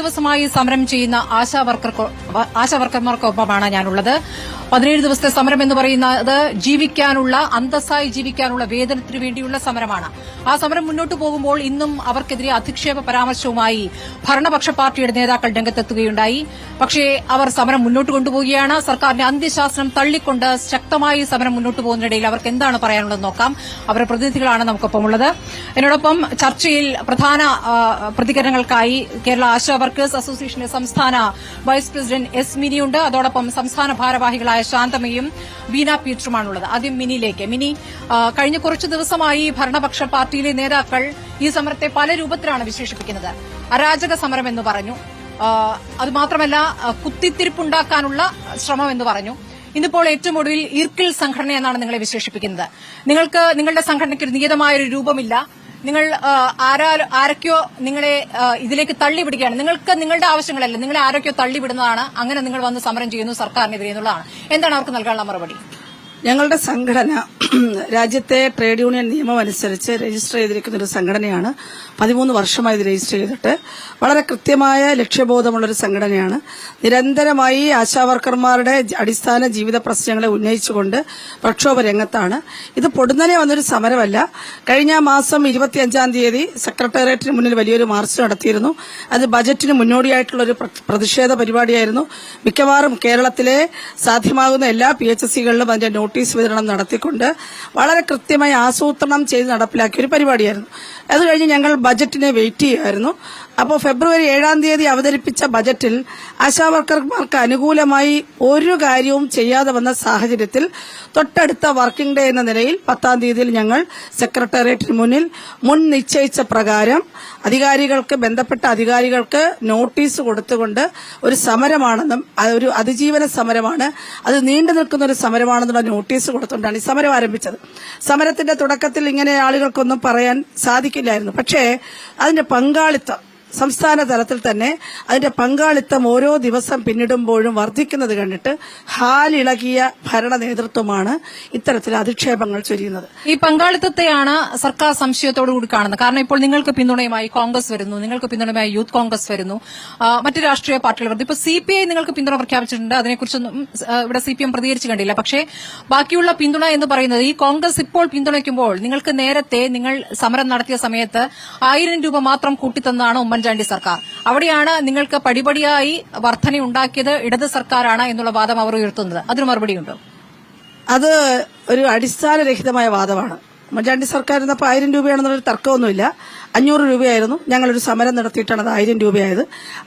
ദിവസമായി സമരം ചെയ്യുന്ന ആശാവർക്കർമാർക്കൊപ്പമാണ് ഞാനുള്ളത്. 17 ദിവസത്തെ സമരം എന്ന് പറയുന്നത് ജീവിക്കാനുള്ള, അന്തസ്സായി ജീവിക്കാനുള്ള വേതനത്തിനു വേണ്ടിയുള്ള സമരമാണ്. ആ സമരം മുന്നോട്ട് പോകുമ്പോൾ ഇന്നും അവർക്കെതിരെ അധിക്ഷേപ പരാമർശവുമായി ഭരണപക്ഷ പാർട്ടിയുടെ നേതാക്കൾ രംഗത്തെത്തുകയുണ്ടായി. പക്ഷേ അവർ സമരം മുന്നോട്ട് കൊണ്ടുപോവുകയാണ്. സർക്കാരിന്റെ അന്ത്യശാസനം തള്ളിക്കൊണ്ട് ശക്തമായി സമരം മുന്നോട്ട് പോകുന്നതിനിടയിൽ അവർക്ക് എന്താണ് പറയാനുള്ളത് നോക്കാം. അവരുടെ പ്രതിനിധികളാണ് നമുക്കൊപ്പമുള്ളത്. എന്നോടൊപ്പം ചർച്ചയിൽ പ്രധാന പ്രതികരണങ്ങൾക്കായി കേരള ആശാ വർക്കേഴ്സ് അസോസിയേഷന്റെ സംസ്ഥാന വൈസ് പ്രസിഡന്റ് എസ് മിനിയുണ്ട്. അതോടൊപ്പം സംസ്ഥാന ഭാരവാഹികളായ ശാന്തമയും ബീന പീറ്ററുമാണുള്ളത്. ആദ്യം മിനിയിലേക്ക്. മിനി, കഴിഞ്ഞ കുറച്ചു ദിവസമായി ഭരണപക്ഷ പാർട്ടിയിലെ നേതാക്കൾ ഈ സമരത്തെ പല രൂപത്തിലാണ് വിശേഷിപ്പിക്കുന്നത്. അരാജക സമരം എന്ന് പറഞ്ഞു, അതുമാത്രമല്ല കുത്തിത്തിരിപ്പുണ്ടാക്കാനുള്ള ശ്രമം എന്ന് പറഞ്ഞു. ഇന്നിപ്പോൾ ഏറ്റവും ഒടുവിൽ ഈർക്കിൽ സംഘടന എന്നാണ് നിങ്ങളെ വിശേഷിപ്പിക്കുന്നത്. നിങ്ങൾക്ക് നിങ്ങളുടെ സംഘടനയ്ക്ക് ഒരു നിയതമായൊരു രൂപമില്ല. നിങ്ങൾ ആരൊക്കെയോ നിങ്ങളെ ഇതിലേക്ക് തള്ളിവിടുകയാണ്. നിങ്ങൾക്ക് നിങ്ങളുടെ ആവശ്യങ്ങളല്ല, നിങ്ങളെ ആരൊക്കെയോ തള്ളിവിടുന്നതാണ്. അങ്ങനെ നിങ്ങൾ വന്ന് സമരം ചെയ്യുന്നു സർക്കാരിനെതിരെ എന്നുള്ളതാണ്. എന്താണ് അവർക്ക് നൽകാനുള്ള മറുപടി? ഞങ്ങളുടെ സംഘടന രാജ്യത്തെ ട്രേഡ് യൂണിയൻ നിയമം അനുസരിച്ച് രജിസ്റ്റർ ചെയ്തിരിക്കുന്ന ഒരു സംഘടനയാണ്. 13 വർഷമായി ഇത് രജിസ്റ്റർ ചെയ്തിട്ട് വളരെ കൃത്യമായ ലക്ഷ്യബോധമുള്ളൊരു സംഘടനയാണ്. നിരന്തരമായി ആശാവർക്കർമാരുടെ അടിസ്ഥാന ജീവിത പ്രശ്നങ്ങളെ ഉന്നയിച്ചുകൊണ്ട് പ്രക്ഷോഭ രംഗത്താണ്. ഇത് പൊടുന്നനെ വന്നൊരു സമരമല്ല. കഴിഞ്ഞ മാസം 25-ാം തീയതി സെക്രട്ടേറിയറ്റിന് മുന്നിൽ വലിയൊരു മാർച്ച് നടത്തിയിരുന്നു. അത് ബജറ്റിന് മുന്നോടിയായിട്ടുള്ളൊരു പ്രതിഷേധ പരിപാടിയായിരുന്നു. മിക്കവാറും കേരളത്തിലെ സാധ്യമാകുന്ന എല്ലാ PHSCകളിലും അതിന്റെ നോട്ടീസ് വിതരണം നടത്തിക്കൊണ്ട് വളരെ കൃത്യമായി ആസൂത്രണം ചെയ്ത് നടപ്പിലാക്കിയ ഒരു പരിപാടിയായിരുന്നു. അത് കഴിഞ്ഞ് ഞങ്ങൾ ബജറ്റിനെ വെയിറ്റ് ചെയ്യുമായിരുന്നു. അപ്പോൾ ഫെബ്രുവരി 7-ാം തീയതി അവതരിപ്പിച്ച ബജറ്റിൽ ആശാവർക്കർമാർക്ക് അനുകൂലമായി ഒരു കാര്യവും ചെയ്യാതെ വന്ന സാഹചര്യത്തിൽ തൊട്ടടുത്ത വർക്കിംഗ് ഡേ എന്ന നിലയിൽ 10-ാം തീയതിയിൽ ഞങ്ങൾ സെക്രട്ടേറിയറ്റിന് മുന്നിൽ മുൻ നിശ്ചയിച്ച പ്രകാരം ബന്ധപ്പെട്ട അധികാരികൾക്ക് നോട്ടീസ് കൊടുത്തുകൊണ്ട് ഒരു സമരമാണെന്നും ഒരു അതിജീവന സമരമാണ്, അത് നീണ്ടു നിൽക്കുന്ന ഒരു സമരമാണെന്നുള്ള നോട്ടീസ് കൊടുത്തുകൊണ്ടാണ് ഈ സമരം ആരംഭിച്ചത്. സമരത്തിന്റെ തുടക്കത്തിൽ ഇങ്ങനെ ആളുകൾക്കൊന്നും പറയാൻ സാധിക്കില്ലായിരുന്നു. പക്ഷേ അതിന്റെ പങ്കാളിത്തം സംസ്ഥാന തലത്തിൽ തന്നെ അതിന്റെ പങ്കാളിത്തം ഓരോ ദിവസം പിന്നിടുമ്പോഴും വർദ്ധിക്കുന്നത് കണ്ടിട്ട് ഹാലിളകിയ ഭരണ നേതൃത്വമാണ് ഇത്തരത്തിൽ അധിക്ഷേപങ്ങൾ ചൊരിയുന്നത്. ഈ പങ്കാളിത്തത്തെയാണ് സർക്കാർ സംശയത്തോടുകൂടി കാണുന്നത്. കാരണം ഇപ്പോൾ നിങ്ങൾക്ക് പിന്തുണയുമായി കോൺഗ്രസ് വരുന്നു, നിങ്ങൾക്ക് പിന്തുണയുമായി യൂത്ത് കോൺഗ്രസ് വരുന്നു, മറ്റ് രാഷ്ട്രീയ പാർട്ടികൾ വരുന്നു. ഇപ്പോൾ CPI നിങ്ങൾക്ക് പിന്തുണ പ്രഖ്യാപിച്ചിട്ടുണ്ട്. അതിനെക്കുറിച്ചൊന്നും ഇവിടെ CPM പ്രതികരിച്ചു കണ്ടില്ല. പക്ഷേ ബാക്കിയുള്ള പിന്തുണ എന്ന് പറയുന്നത് ഈ കോൺഗ്രസ് ഇപ്പോൾ പിന്തുണയ്ക്കുമ്പോൾ നിങ്ങൾക്ക് നേരത്തെ നിങ്ങൾ സമരം നടത്തിയ സമയത്ത് 1000 രൂപ മാത്രം കൂട്ടിത്തന്നാണ് ഉമ്മൻചാണ്ടി സർക്കാർ. അവിടെയാണ് നിങ്ങൾക്ക് പടിപടിയായി വർധനയുണ്ടാക്കിയത് ഇടത് സർക്കാരാണ് എന്നുള്ള വാദം അവർ ഉയർത്തുന്നത്. അതിന് മറുപടിയുണ്ടോ? അത് ഒരു അടിസ്ഥാനരഹിതമായ വാദമാണ്. ഉമ്മൻചാണ്ടി സർക്കാർ ഇരുന്നപ്പോൾ 1000 രൂപയാണെന്നൊരു തർക്കമൊന്നുമില്ല. 500 രൂപയായിരുന്നു. ഞങ്ങളൊരു സമരം നടത്തിയിട്ടാണ് അത് 1000 രൂപയായത്.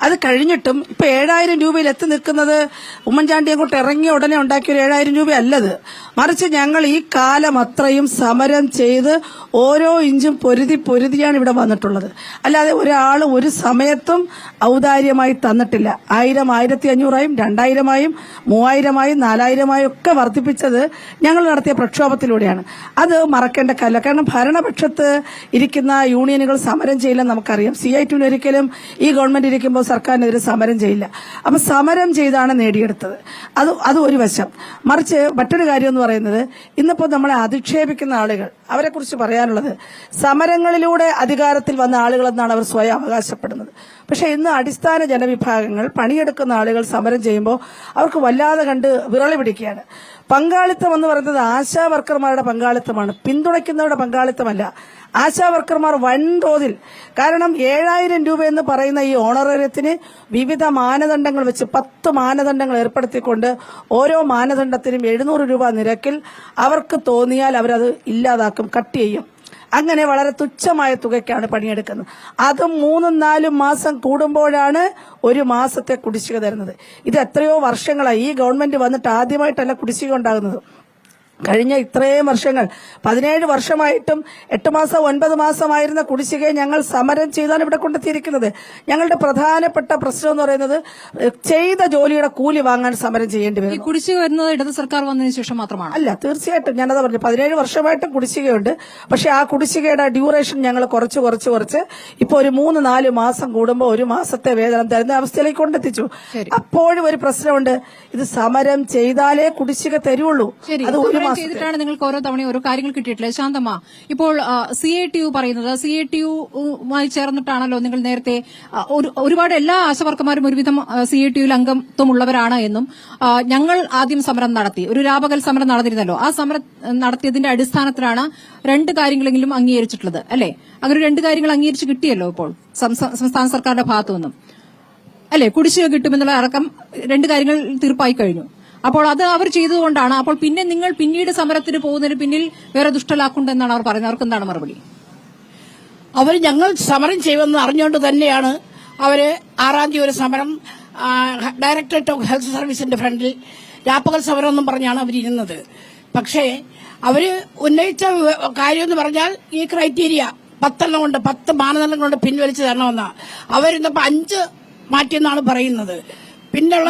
അത് കഴിഞ്ഞിട്ടും ഇപ്പൊ 7000 രൂപയിൽ എത്തി നിൽക്കുന്നത് ഉമ്മൻചാണ്ടി അങ്ങോട്ട് ഇറങ്ങിയ ഉടനെ ഉണ്ടാക്കിയ ഒരു 7000 രൂപയല്ലത്. മറിച്ച് ഞങ്ങൾ ഈ കാലം അത്രയും സമരം ചെയ്ത് ഓരോ ഇഞ്ചും പൊരുതിയാണ് ഇവിടെ വന്നിട്ടുള്ളത്. അല്ലാതെ ഒരാൾ ഒരു സമയത്തും ഔദാര്യമായി തന്നിട്ടില്ല. 1000 1500ആയും 2000ആയും 3000ആയും 4000ആയും ഒക്കെ വർദ്ധിപ്പിച്ചത് ഞങ്ങൾ നടത്തിയ പ്രക്ഷോഭത്തിലൂടെയാണ്. അത് മറക്കേണ്ട കാര്യമില്ല. കാരണം ഭരണപക്ഷത്ത് ഇരിക്കുന്ന യൂണിയനുകൾ സമരം ചെയ്യില്ലെന്ന് നമുക്കറിയാം. CIT ഒരിക്കലും ഈ ഗവൺമെന്റ് ഇരിക്കുമ്പോൾ സർക്കാരിനെതിരെ സമരം ചെയ്യില്ല. അപ്പൊ സമരം ചെയ്താണ് നേടിയെടുത്തത്. അത് ഒരു വശം. മറിച്ച് മറ്റൊരു കാര്യം എന്ന് പറയുന്നത്, ഇന്നിപ്പോ നമ്മളെ അധിക്ഷേപിക്കുന്ന ആളുകൾ, അവരെ കുറിച്ച് പറയാനുള്ളത്, സമരങ്ങളിലൂടെ അധികാരത്തിൽ വന്ന ആളുകളെന്നാണ് അവർ സ്വയം അവകാശപ്പെടുന്നത്. പക്ഷെ ഇന്ന് അടിസ്ഥാന ജനവിഭാഗങ്ങൾ, പണിയെടുക്കുന്ന ആളുകൾ സമരം ചെയ്യുമ്പോൾ അവർക്ക് വല്ലാതെ കണ്ട് വിറളി പിടിക്കുകയാണ്. പങ്കാളിത്തം എന്ന് പറയുന്നത് ആശാ വർക്കർമാരുടെ പങ്കാളിത്തമാണ്, പിന്തുണയ്ക്കുന്നവരുടെ പങ്കാളിത്തമല്ല. ആശാ വർക്കർമാർ വൻതോതിൽ, കാരണം 7000 രൂപ എന്ന് പറയുന്ന ഈ ഓണറേറിയത്തിന് വിവിധ മാനദണ്ഡങ്ങൾ വെച്ച് 10 മാനദണ്ഡങ്ങൾ ഏർപ്പെടുത്തിക്കൊണ്ട് ഓരോ മാനദണ്ഡത്തിനും 700 രൂപ നിരക്കിൽ അവർക്ക് തോന്നിയാൽ അവരത് ഇല്ലാതാക്കും, കട്ട് ചെയ്യും. അങ്ങനെ വളരെ തുച്ഛമായ തുകയ്ക്കാണ് പണിയെടുക്കുന്നത്. അതും 3-4 മാസം കൂടുമ്പോഴാണ് ഒരു മാസത്തെ കുടിശ്ശിക തരുന്നത്. ഇത് എത്രയോ വർഷങ്ങളായി. ഈ ഗവൺമെന്റ് വന്നിട്ട് ആദ്യമായിട്ടല്ല കുടിശ്ശിക ഉണ്ടാകുന്നത്. കഴിഞ്ഞ ഇത്രയും വർഷങ്ങൾ 17 വർഷമായിട്ടും 8 മാസം 9 മാസമായിരുന്ന കുടിശ്ശികയെ ഞങ്ങൾ സമരം ചെയ്താണ് ഇവിടെ കൊണ്ടെത്തിയിരിക്കുന്നത്. ഞങ്ങളുടെ പ്രധാനപ്പെട്ട പ്രശ്നം എന്ന് പറയുന്നത് ചെയ്ത ജോലിയുടെ കൂലി വാങ്ങാൻ സമരം ചെയ്യേണ്ടി വരും. കുടിശ്ശിക വരുന്നത് ഇടത് സർക്കാർ വന്നതിന് ശേഷം മാത്രമാണ്? അല്ല, തീർച്ചയായിട്ടും ഞാനത് പറഞ്ഞു. 17 വർഷമായിട്ടും കുടിശ്ശികയുണ്ട്. പക്ഷെ ആ കുടിശ്ശികയുടെ ഡ്യൂറേഷൻ ഞങ്ങൾ കുറച്ച് ഇപ്പൊ ഒരു 3-4 മാസം കൂടുമ്പോൾ ഒരു മാസത്തെ വേതനം തരുന്ന അവസ്ഥയിലേക്ക് കൊണ്ടെത്തിച്ചു. അപ്പോഴും ഒരു പ്രശ്നമുണ്ട്. ഇത് സമരം ചെയ്താലേ കുടിശ്ശിക തരുള്ളൂ. അത് ഒരു മാസത്തെ ചെയ്തിട്ടാണ് നിങ്ങൾക്ക് ഓരോ തവണയും ഓരോ കാര്യങ്ങൾ കിട്ടിയിട്ടില്ല. ശാന്തമ്മ, ഇപ്പോൾ CITU പറയുന്നത് CITUമായി ചേർന്നിട്ടാണല്ലോ നിങ്ങൾ നേരത്തെ ഒരുപാട് എല്ലാ ആശാവർക്കർമാരും ഒരുവിധം CITUവിൽ അംഗത്വമുള്ളവരാണ് എന്നും ഞങ്ങൾ ആദ്യം സമരം നടത്തി, ഒരു രാപകൽ സമരം നടന്നിരുന്നല്ലോ, ആ സമരം നടത്തിയതിന്റെ അടിസ്ഥാനത്തിലാണ് 2 കാര്യങ്ങളെങ്കിലും അംഗീകരിച്ചിട്ടുള്ളത് അല്ലെ? അങ്ങനെ 2 കാര്യങ്ങൾ അംഗീകരിച്ച് കിട്ടിയല്ലോ ഇപ്പോൾ സംസ്ഥാന സർക്കാരിന്റെ ഭാഗത്തുനിന്നും അല്ലെ? കുടിശ്ശിക കിട്ടുമെന്നുള്ള അടക്കം 2 കാര്യങ്ങൾ തീർപ്പായി കഴിഞ്ഞു. അപ്പോൾ അത് അവർ ചെയ്തതുകൊണ്ടാണ്. അപ്പോൾ പിന്നെ നിങ്ങൾ പിന്നീട് സമരത്തിന് പോകുന്നതിന് പിന്നിൽ വേറെ ദുഷ്ടലാക്കുണ്ടെന്നാണ് അവർ പറയുന്നത്. അവർക്ക് എന്താണ് മറുപടി? അവർ ഞങ്ങൾ സമരം ചെയ്യുമെന്ന് അറിഞ്ഞുകൊണ്ട് തന്നെയാണ് അവര് 6-ാം തീയതി ഒരു സമരം ഡയറക്ടറേറ്റ് ഓഫ് ഹെൽത്ത് സർവീസിന്റെ ഫ്രണ്ടിൽ രാപ്പകൽ സമരം എന്നും പറഞ്ഞാണ് അവരിരുന്നത്. പക്ഷേ അവര് ഉന്നയിച്ച കാര്യം എന്ന് പറഞ്ഞാൽ ഈ ക്രൈറ്റീരിയ 10 മാനദണ്ഡം കൊണ്ട് പിൻവലിച്ചു തരണമെന്നാ. അവരിന്നപ്പോ 5 മാറ്റിയെന്നാണ് പറയുന്നത്. പിന്നെയുള്ള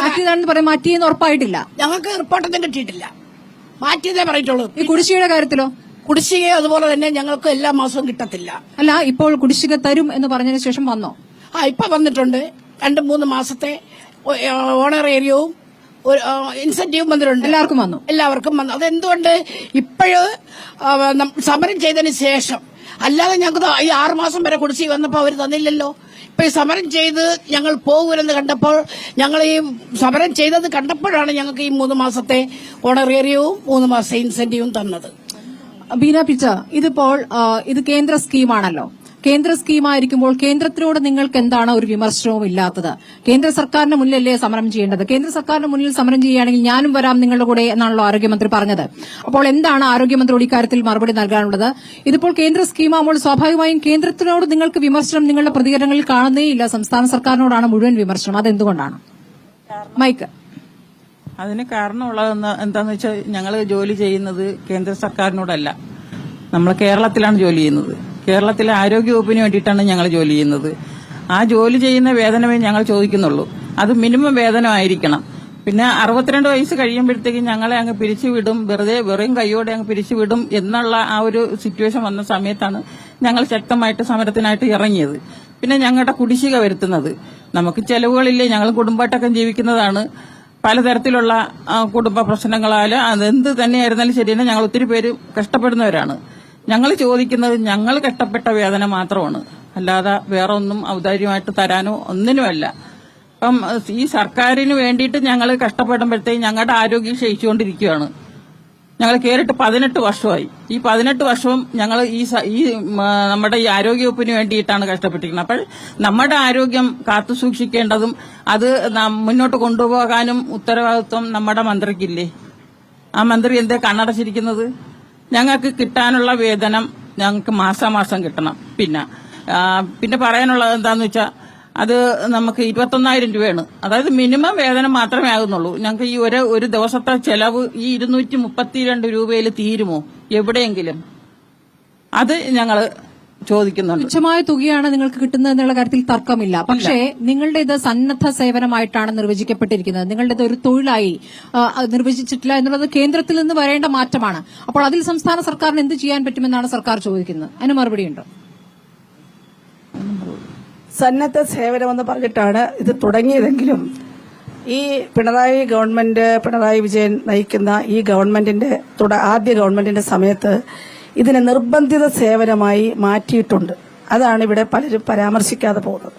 മാറ്റിയെന്ന് ഉറപ്പായിട്ടില്ല. ഞങ്ങൾക്ക് റിപ്പോർട്ടൊന്നും കിട്ടിയിട്ടില്ല. മാറ്റിയതേ പറഞ്ഞിട്ടുള്ളൂ. ഈ കുടിശ്ശികയുടെ കാര്യത്തിലോ? കുടിശ്ശിക അതുപോലെ തന്നെ ഞങ്ങൾക്ക് എല്ലാ മാസവും കിട്ടത്തില്ല. അല്ല, ഇപ്പോൾ കുടിശ്ശിക തരും എന്ന് പറഞ്ഞതിന് ശേഷം വന്നോ? ഇപ്പൊ വന്നിട്ടുണ്ട്. 2-3 മാസത്തെ ഓണറേറിയവും ഇൻസെന്റീവും വന്നിട്ടുണ്ട്. എല്ലാവർക്കും വന്നു. അതെന്തുകൊണ്ട് ഇപ്പോഴും സമരം ചെയ്തതിന് ശേഷം, അല്ലാതെ ഞങ്ങൾക്ക് ഈ 6 മാസം വരെ കുടിശ്ശിക വന്നപ്പോ അവർ തന്നില്ലല്ലോ. ഇപ്പൊ ഈ സമരം ചെയ്ത് ഞങ്ങൾ പോകൂലെന്ന് കണ്ടപ്പോൾ, ഞങ്ങൾ ഈ സമരം ചെയ്തത് കണ്ടപ്പോഴാണ് ഞങ്ങൾക്ക് ഈ 3 മാസത്തെ ഓണറേറിയവും 3 മാസത്തെ ഇൻസെന്റീവും തന്നത്. ബീന പിച്ച, ഇതിപ്പോൾ ഇത് കേന്ദ്ര സ്കീമാണല്ലോ. കേന്ദ്ര സ്കീമായിരിക്കുമ്പോൾ കേന്ദ്രത്തിനോട് നിങ്ങൾക്ക് എന്താണ് ഒരു വിമർശനവും ഇല്ലാത്തത്? കേന്ദ്ര സർക്കാരിന് മുന്നിലല്ലേ സമരം ചെയ്യേണ്ടത്? കേന്ദ്ര സർക്കാരിന് മുന്നിൽ സമരം ചെയ്യുകയാണെങ്കിൽ ഞാനും വരാം നിങ്ങളുടെ കൂടെ എന്നാണല്ലോ ആരോഗ്യമന്ത്രി പറഞ്ഞത്. അപ്പോൾ എന്താണ് ആരോഗ്യമന്ത്രിയോട് ഇക്കാര്യത്തിൽ മറുപടി നൽകാനുള്ളത്? ഇതിപ്പോൾ കേന്ദ്ര സ്കീമാകുമ്പോൾ സ്വാഭാവികമായും കേന്ദ്രത്തിനോട് നിങ്ങൾക്ക് വിമർശനം നിങ്ങളുടെ പ്രതികരണങ്ങളിൽ കാണുന്നേയില്ല. സംസ്ഥാന സർക്കാരിനോടാണ് മുഴുവൻ വിമർശനം. അതെന്തുകൊണ്ടാണ്? മൈക്ക്. അതിന് കാരണമുള്ളത് എന്താണെന്ന് വെച്ചാൽ, ഞങ്ങൾ ജോലി ചെയ്യുന്നത് കേന്ദ്ര സർക്കാരിനോടല്ല, നമ്മൾ കേരളത്തിലാണ് ജോലി ചെയ്യുന്നത്. കേരളത്തിലെ ആരോഗ്യവകുപ്പിന് വേണ്ടിയിട്ടാണ് ഞങ്ങൾ ജോലി ചെയ്യുന്നത്. ആ ജോലി ചെയ്യുന്ന വേതനമേ ഞങ്ങൾ ചോദിക്കുന്നുള്ളൂ. അത് മിനിമം വേതനമായിരിക്കണം. പിന്നെ 62 വയസ്സ് കഴിയുമ്പോഴത്തേക്കും ഞങ്ങളെ അങ്ങ് പിരിച്ചുവിടും, വെറും കൈയോടെ അങ്ങ് പിരിച്ചുവിടും എന്നുള്ള ആ ഒരു സിറ്റുവേഷൻ വന്ന സമയത്താണ് ഞങ്ങൾ ശക്തമായിട്ട് സമരത്തിനായിട്ട് ഇറങ്ങിയത്. പിന്നെ ഞങ്ങളുടെ കുടിശ്ശിക വരുത്തുന്നത്, നമുക്ക് ചെലവുകളില്ലേ, ഞങ്ങൾ കുടുംബമായിട്ടൊക്കെ ജീവിക്കുന്നതാണ്. പലതരത്തിലുള്ള കുടുംബ പ്രശ്നങ്ങളാൽ അതെന്ത് തന്നെയായിരുന്നാലും ശരിയാണ്, ഞങ്ങൾ ഒത്തിരി പേര് കഷ്ടപ്പെടുന്നവരാണ്. ഞങ്ങൾ ചോദിക്കുന്നത് ഞങ്ങൾ കഷ്ടപ്പെട്ട വേതനം മാത്രമാണ്, അല്ലാതെ വേറെ ഒന്നും ഔദാര്യമായിട്ട് തരാനോ ഒന്നിനുമല്ല. അപ്പം ഈ സർക്കാരിന് വേണ്ടിയിട്ട് ഞങ്ങൾ കഷ്ടപ്പെടുമ്പോഴത്തേക്ക് ഞങ്ങളുടെ ആരോഗ്യം ക്ഷയിച്ചുകൊണ്ടിരിക്കുകയാണ്. ഞങ്ങൾ കയറിയിട്ട് 18 വർഷമായി. ഈ 18 വർഷവും ഞങ്ങൾ ഈ നമ്മുടെ ഈ ആരോഗ്യവകുപ്പിന് വേണ്ടിയിട്ടാണ് കഷ്ടപ്പെട്ടിരിക്കുന്നത്. അപ്പോൾ നമ്മുടെ ആരോഗ്യം കാത്തു സൂക്ഷിക്കേണ്ടതും അത് മുന്നോട്ട് കൊണ്ടുപോകാനും ഉത്തരവാദിത്വം നമ്മുടെ മന്ത്രിക്കില്ലേ? ആ മന്ത്രി എന്തേ കണ്ണടച്ചിരിക്കുന്നത്? ഞങ്ങൾക്ക് കിട്ടാനുള്ള വേതനം ഞങ്ങൾക്ക് മാസാമാസം കിട്ടണം. പിന്നെ പറയാനുള്ളത് എന്താന്ന് വെച്ചാൽ, അത് നമുക്ക് 21,000 രൂപയാണ്. അതായത് മിനിമം വേതനം മാത്രമേ ആകുന്നുള്ളൂ. ഞങ്ങൾക്ക് ഈ ഒരു ദിവസത്തെ ചെലവ് ഈ 232 രൂപയിൽ തീരുമോ എവിടെയെങ്കിലും? അത് ഞങ്ങൾ ചോദിക്കുന്നുണ്ട്. തുച്ഛമായ തുകയാണ് നിങ്ങൾക്ക് കിട്ടുന്നത് എന്നുള്ള കാര്യത്തിൽ തർക്കമില്ല. പക്ഷേ നിങ്ങളുടെ ഇത് സന്നദ്ധ സേവനമായിട്ടാണ് നിർവചിക്കപ്പെട്ടിരിക്കുന്നത്. നിങ്ങളുടെ ഇത് ഒരു തൊഴിലായി നിർവചിച്ചിട്ടില്ല എന്നുള്ളത് കേന്ദ്രത്തിൽ നിന്ന് വരേണ്ട മാറ്റമാണ്. അപ്പോൾ അതിൽ സംസ്ഥാന സർക്കാരിന് എന്ത് ചെയ്യാൻ പറ്റുമെന്നാണ് സർക്കാർ ചോദിക്കുന്നത്. അതിന് മറുപടിയുണ്ടോ? സന്നദ്ധ സേവനമെന്ന് പറഞ്ഞിട്ടാണ് ഇത് തുടങ്ങിയതെങ്കിലും ഈ പിണറായി വിജയൻ നയിക്കുന്ന ഈ ഗവൺമെന്റിന്റെ ആദ്യ ഗവൺമെന്റിന്റെ സമയത്ത് ഇതിനെ നിർബന്ധിത സേവനമായി മാറ്റിയിട്ടുണ്ട്. അതാണ് ഇവിടെ പലരും പരാമർശിക്കാതെ പോകുന്നത്.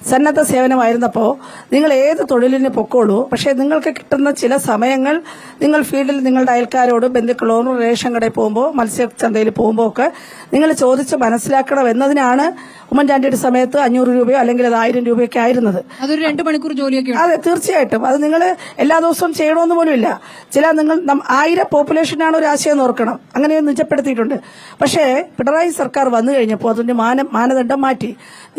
സന്നദ്ധ സേവനമായിരുന്നപ്പോൾ നിങ്ങൾ ഏത് തൊഴിലിന് പൊക്കോളൂ, പക്ഷേ നിങ്ങൾക്ക് കിട്ടുന്ന ചില സമയങ്ങൾ നിങ്ങൾ ഫീൽഡിൽ നിങ്ങളുടെ അയൽക്കാരോടും ബന്ധുക്കളോടും റേഷൻ കടയിൽ പോകുമ്പോൾ, മത്സ്യചന്തയിൽ പോകുമ്പോൾ ഒക്കെ നിങ്ങൾ ചോദിച്ച് മനസ്സിലാക്കണം എന്നതിനാണ് ഉമ്മൻചാണ്ടിയുടെ സമയത്ത് 500 രൂപയോ അല്ലെങ്കിൽ അത് 1000 രൂപയൊക്കെ ആയിരുന്നത്. അതൊരു 2 മണിക്കൂർ ജോലിയൊക്കെ. അതെ, തീർച്ചയായിട്ടും. അത് നിങ്ങൾ എല്ലാ ദിവസവും ചെയ്യണമെന്ന് പോലും ഇല്ല. നിങ്ങൾ 1000 പോപ്പുലേഷനാണ് ഒരു ആശയം ഓർക്കണം, അങ്ങനെ നിജപ്പെടുത്തിയിട്ടുണ്ട്. പക്ഷേ പിണറായി സർക്കാർ വന്നു കഴിഞ്ഞപ്പോൾ അതിന്റെ മാനദണ്ഡം മാറ്റി.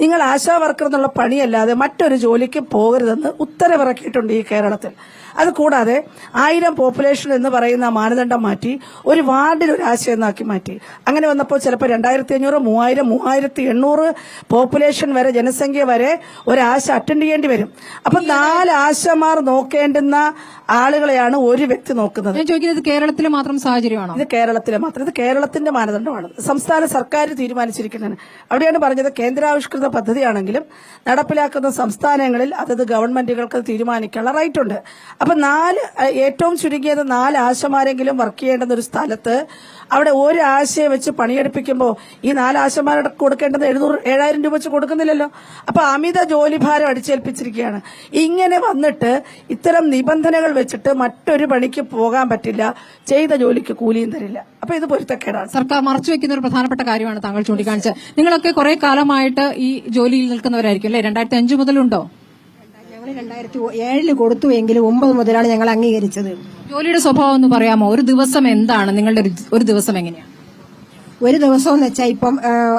നിങ്ങൾ ആശാ വർക്കർ എന്നുള്ള പണിയല്ലാതെ മറ്റൊരു ജോലിക്ക് പോകരുതെന്ന് ഉത്തരവിറക്കിയിട്ടുണ്ട് ഈ കേരളത്തിൽ. അതുകൂടാതെ 1000 പോപ്പുലേഷൻ എന്ന് പറയുന്ന മാനദണ്ഡം മാറ്റി ഒരു വാർഡിൽ ഒരു ആശ എന്നാക്കി മാറ്റി. അങ്ങനെ വന്നപ്പോൾ ചിലപ്പോൾ 2500, 3000, 3800 പോപ്പുലേഷൻ വരെ, ജനസംഖ്യ വരെ ഒരാശ അറ്റൻഡ് ചെയ്യേണ്ടി വരും. അപ്പൊ 4 ആശമാർ നോക്കേണ്ടുന്ന ആളുകളെയാണ് ഒരു വ്യക്തി നോക്കുന്നത്. ഞാൻ ചോദിക്കുന്നത് കേരളത്തിലെ മാത്രം സാഹചര്യമാണോ? ഇത് കേരളത്തിലെ മാത്രം, ഇത് കേരളത്തിന്റെ മാനദണ്ഡമാണ്. സംസ്ഥാന സർക്കാർ തീരുമാനിച്ചിരിക്കുന്നതാണ്. അവിടെയാണ് പറഞ്ഞത് കേന്ദ്രാവിഷ്കൃത പദ്ധതിയാണെങ്കിലും നടപ്പിലാക്കുന്ന സംസ്ഥാനങ്ങളിൽ അതത് ഗവൺമെന്റുകൾക്ക് തീരുമാനിക്കാനുള്ള റൈറ്റ് ഉണ്ട്. അപ്പൊ ഏറ്റവും ചുരുങ്ങിയത് 4 ആശമാരെങ്കിലും വർക്ക് ചെയ്യേണ്ടുന്ന ഒരു സ്ഥലത്ത് അവിടെ ഒരു ആശയെ വെച്ച് പണിയെടുപ്പിക്കുമ്പോൾ ഈ 4 ആശമാരുടെ കൊടുക്കേണ്ടത് 7,000 രൂപ വെച്ച് കൊടുക്കുന്നില്ലല്ലോ. അപ്പൊ അമിത ജോലിഭാരം അടിച്ചേൽപ്പിച്ചിരിക്കുകയാണ്. ഇങ്ങനെ വന്നിട്ട് ഇത്തരം നിബന്ധനകൾ വെച്ചിട്ട് മറ്റൊരു പണിക്ക് പോകാൻ പറ്റില്ല, ചെയ്ത ജോലിക്ക് കൂലിയും തരില്ല. അപ്പൊ ഇത് പൊരുത്തക്കേടാണ്. സർക്കാർ മറച്ചുവെക്കുന്ന ഒരു പ്രധാനപ്പെട്ട കാര്യമാണ് താങ്കൾ ചൂണ്ടിക്കാണിച്ചത്. നിങ്ങളൊക്കെ കുറെ കാലമായിട്ട് ഈ ജോലിയിൽ നിൽക്കുന്നവരായിരിക്കും അല്ലേ? 2005 മുതലുണ്ടോ? ഞങ്ങൾ 2007 കൊടുത്തു എങ്കിലും 9 മുതലാണ് ഞങ്ങൾ അംഗീകരിച്ചത്. ജോലിയുടെ സ്വഭാവം ഒന്ന് പറയാമോ? ഒരു ദിവസം എന്താണ് നിങ്ങളുടെ ഒരു ദിവസം എങ്ങനെയാണ്? ഒരു ദിവസം എന്ന് വെച്ചാൽ ഇപ്പം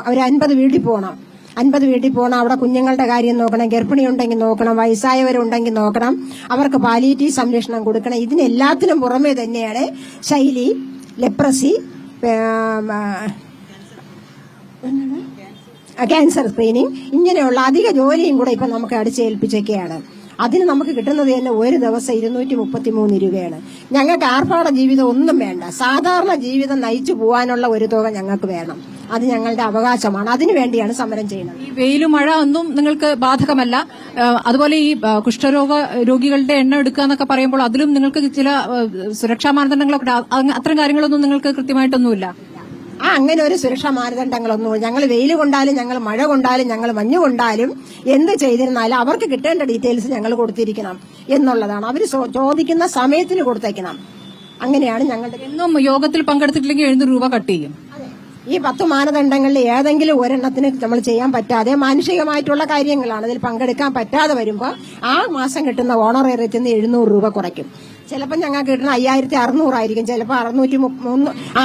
അവർ 50 വീട്ടിൽ പോകണം. 50 വീട്ടിൽ പോകണം. അവിടെ കുഞ്ഞുങ്ങളുടെ കാര്യം നോക്കണം, ഗർഭിണി ഉണ്ടെങ്കിൽ നോക്കണം, വയസ്സായവരുണ്ടെങ്കിൽ നോക്കണം, അവർക്ക് പാലിയേറ്റീവ് സംരക്ഷണം കൊടുക്കണം. ഇതിനെല്ലാത്തിനും പുറമെ തന്നെയാണ് ശൈലി, ലെപ്രസി, ക്യാൻസർ സ്ക്രീനിങ്, ഇങ്ങനെയുള്ള അധിക ജോലിയും കൂടെ ഇപ്പൊ നമുക്ക് അടിച്ചേൽപ്പിച്ചൊക്കെയാണ്. അതിന് നമുക്ക് കിട്ടുന്നത് തന്നെ ഒരു ദിവസം 233 രൂപയാണ്. ഞങ്ങൾക്ക് ആർഭാട ജീവിതം ഒന്നും വേണ്ട, സാധാരണ ജീവിതം നയിച്ചു പോകാനുള്ള ഒരു തുക ഞങ്ങൾക്ക് വേണം. അത് ഞങ്ങളുടെ അവകാശമാണ്. അതിനു വേണ്ടിയാണ് സമരം ചെയ്യുന്നത്. ഈ വെയിലും മഴ ഒന്നും നിങ്ങൾക്ക് ബാധകമല്ല. അതുപോലെ ഈ രോഗികളുടെ എണ്ണം എടുക്കുക എന്നൊക്കെ പറയുമ്പോൾ അതിലും നിങ്ങൾക്ക് ചില സുരക്ഷാ മാനദണ്ഡങ്ങളൊക്കെ, അത്തരം കാര്യങ്ങളൊന്നും നിങ്ങൾക്ക് കൃത്യമായിട്ടൊന്നുമില്ല. അങ്ങനെ ഒരു സുരക്ഷാ മാനദണ്ഡങ്ങളൊന്നും ഞങ്ങൾ വെയിൽ കൊണ്ടാലും ഞങ്ങൾ മഴ കൊണ്ടാലും ഞങ്ങൾ മഞ്ഞ് കൊണ്ടാലും എന്ത് ചെയ്തിരുന്നാലും അവർക്ക് കിട്ടേണ്ട ഡീറ്റെയിൽസ് ഞങ്ങൾ കൊടുത്തിരിക്കണം എന്നുള്ളതാണ്. അവർ ചോദിക്കുന്ന സമയത്തിന് കൊടുത്തേക്കണം. അങ്ങനെയാണ് ഞങ്ങളുടെ. എന്നും യോഗത്തിൽ പങ്കെടുത്തിട്ടില്ലെങ്കിൽ 700 രൂപ കട്ട് ചെയ്യും. ഈ 10 മാനദണ്ഡങ്ങളിൽ ഏതെങ്കിലും ഒരെണ്ണത്തിന് നമ്മൾ ചെയ്യാൻ പറ്റാതെ മാനുഷികമായിട്ടുള്ള കാര്യങ്ങളാണ്. അതിൽ പങ്കെടുക്കാൻ പറ്റാതെ വരുമ്പോൾ ആ മാസം കിട്ടുന്ന ഓണറേറിയത്തിൽ നിന്ന് 700 രൂപ കുറയ്ക്കും. ചിലപ്പോൾ ഞങ്ങൾക്ക് കിട്ടുന്ന 5,600 ആയിരിക്കും, ചിലപ്പോൾ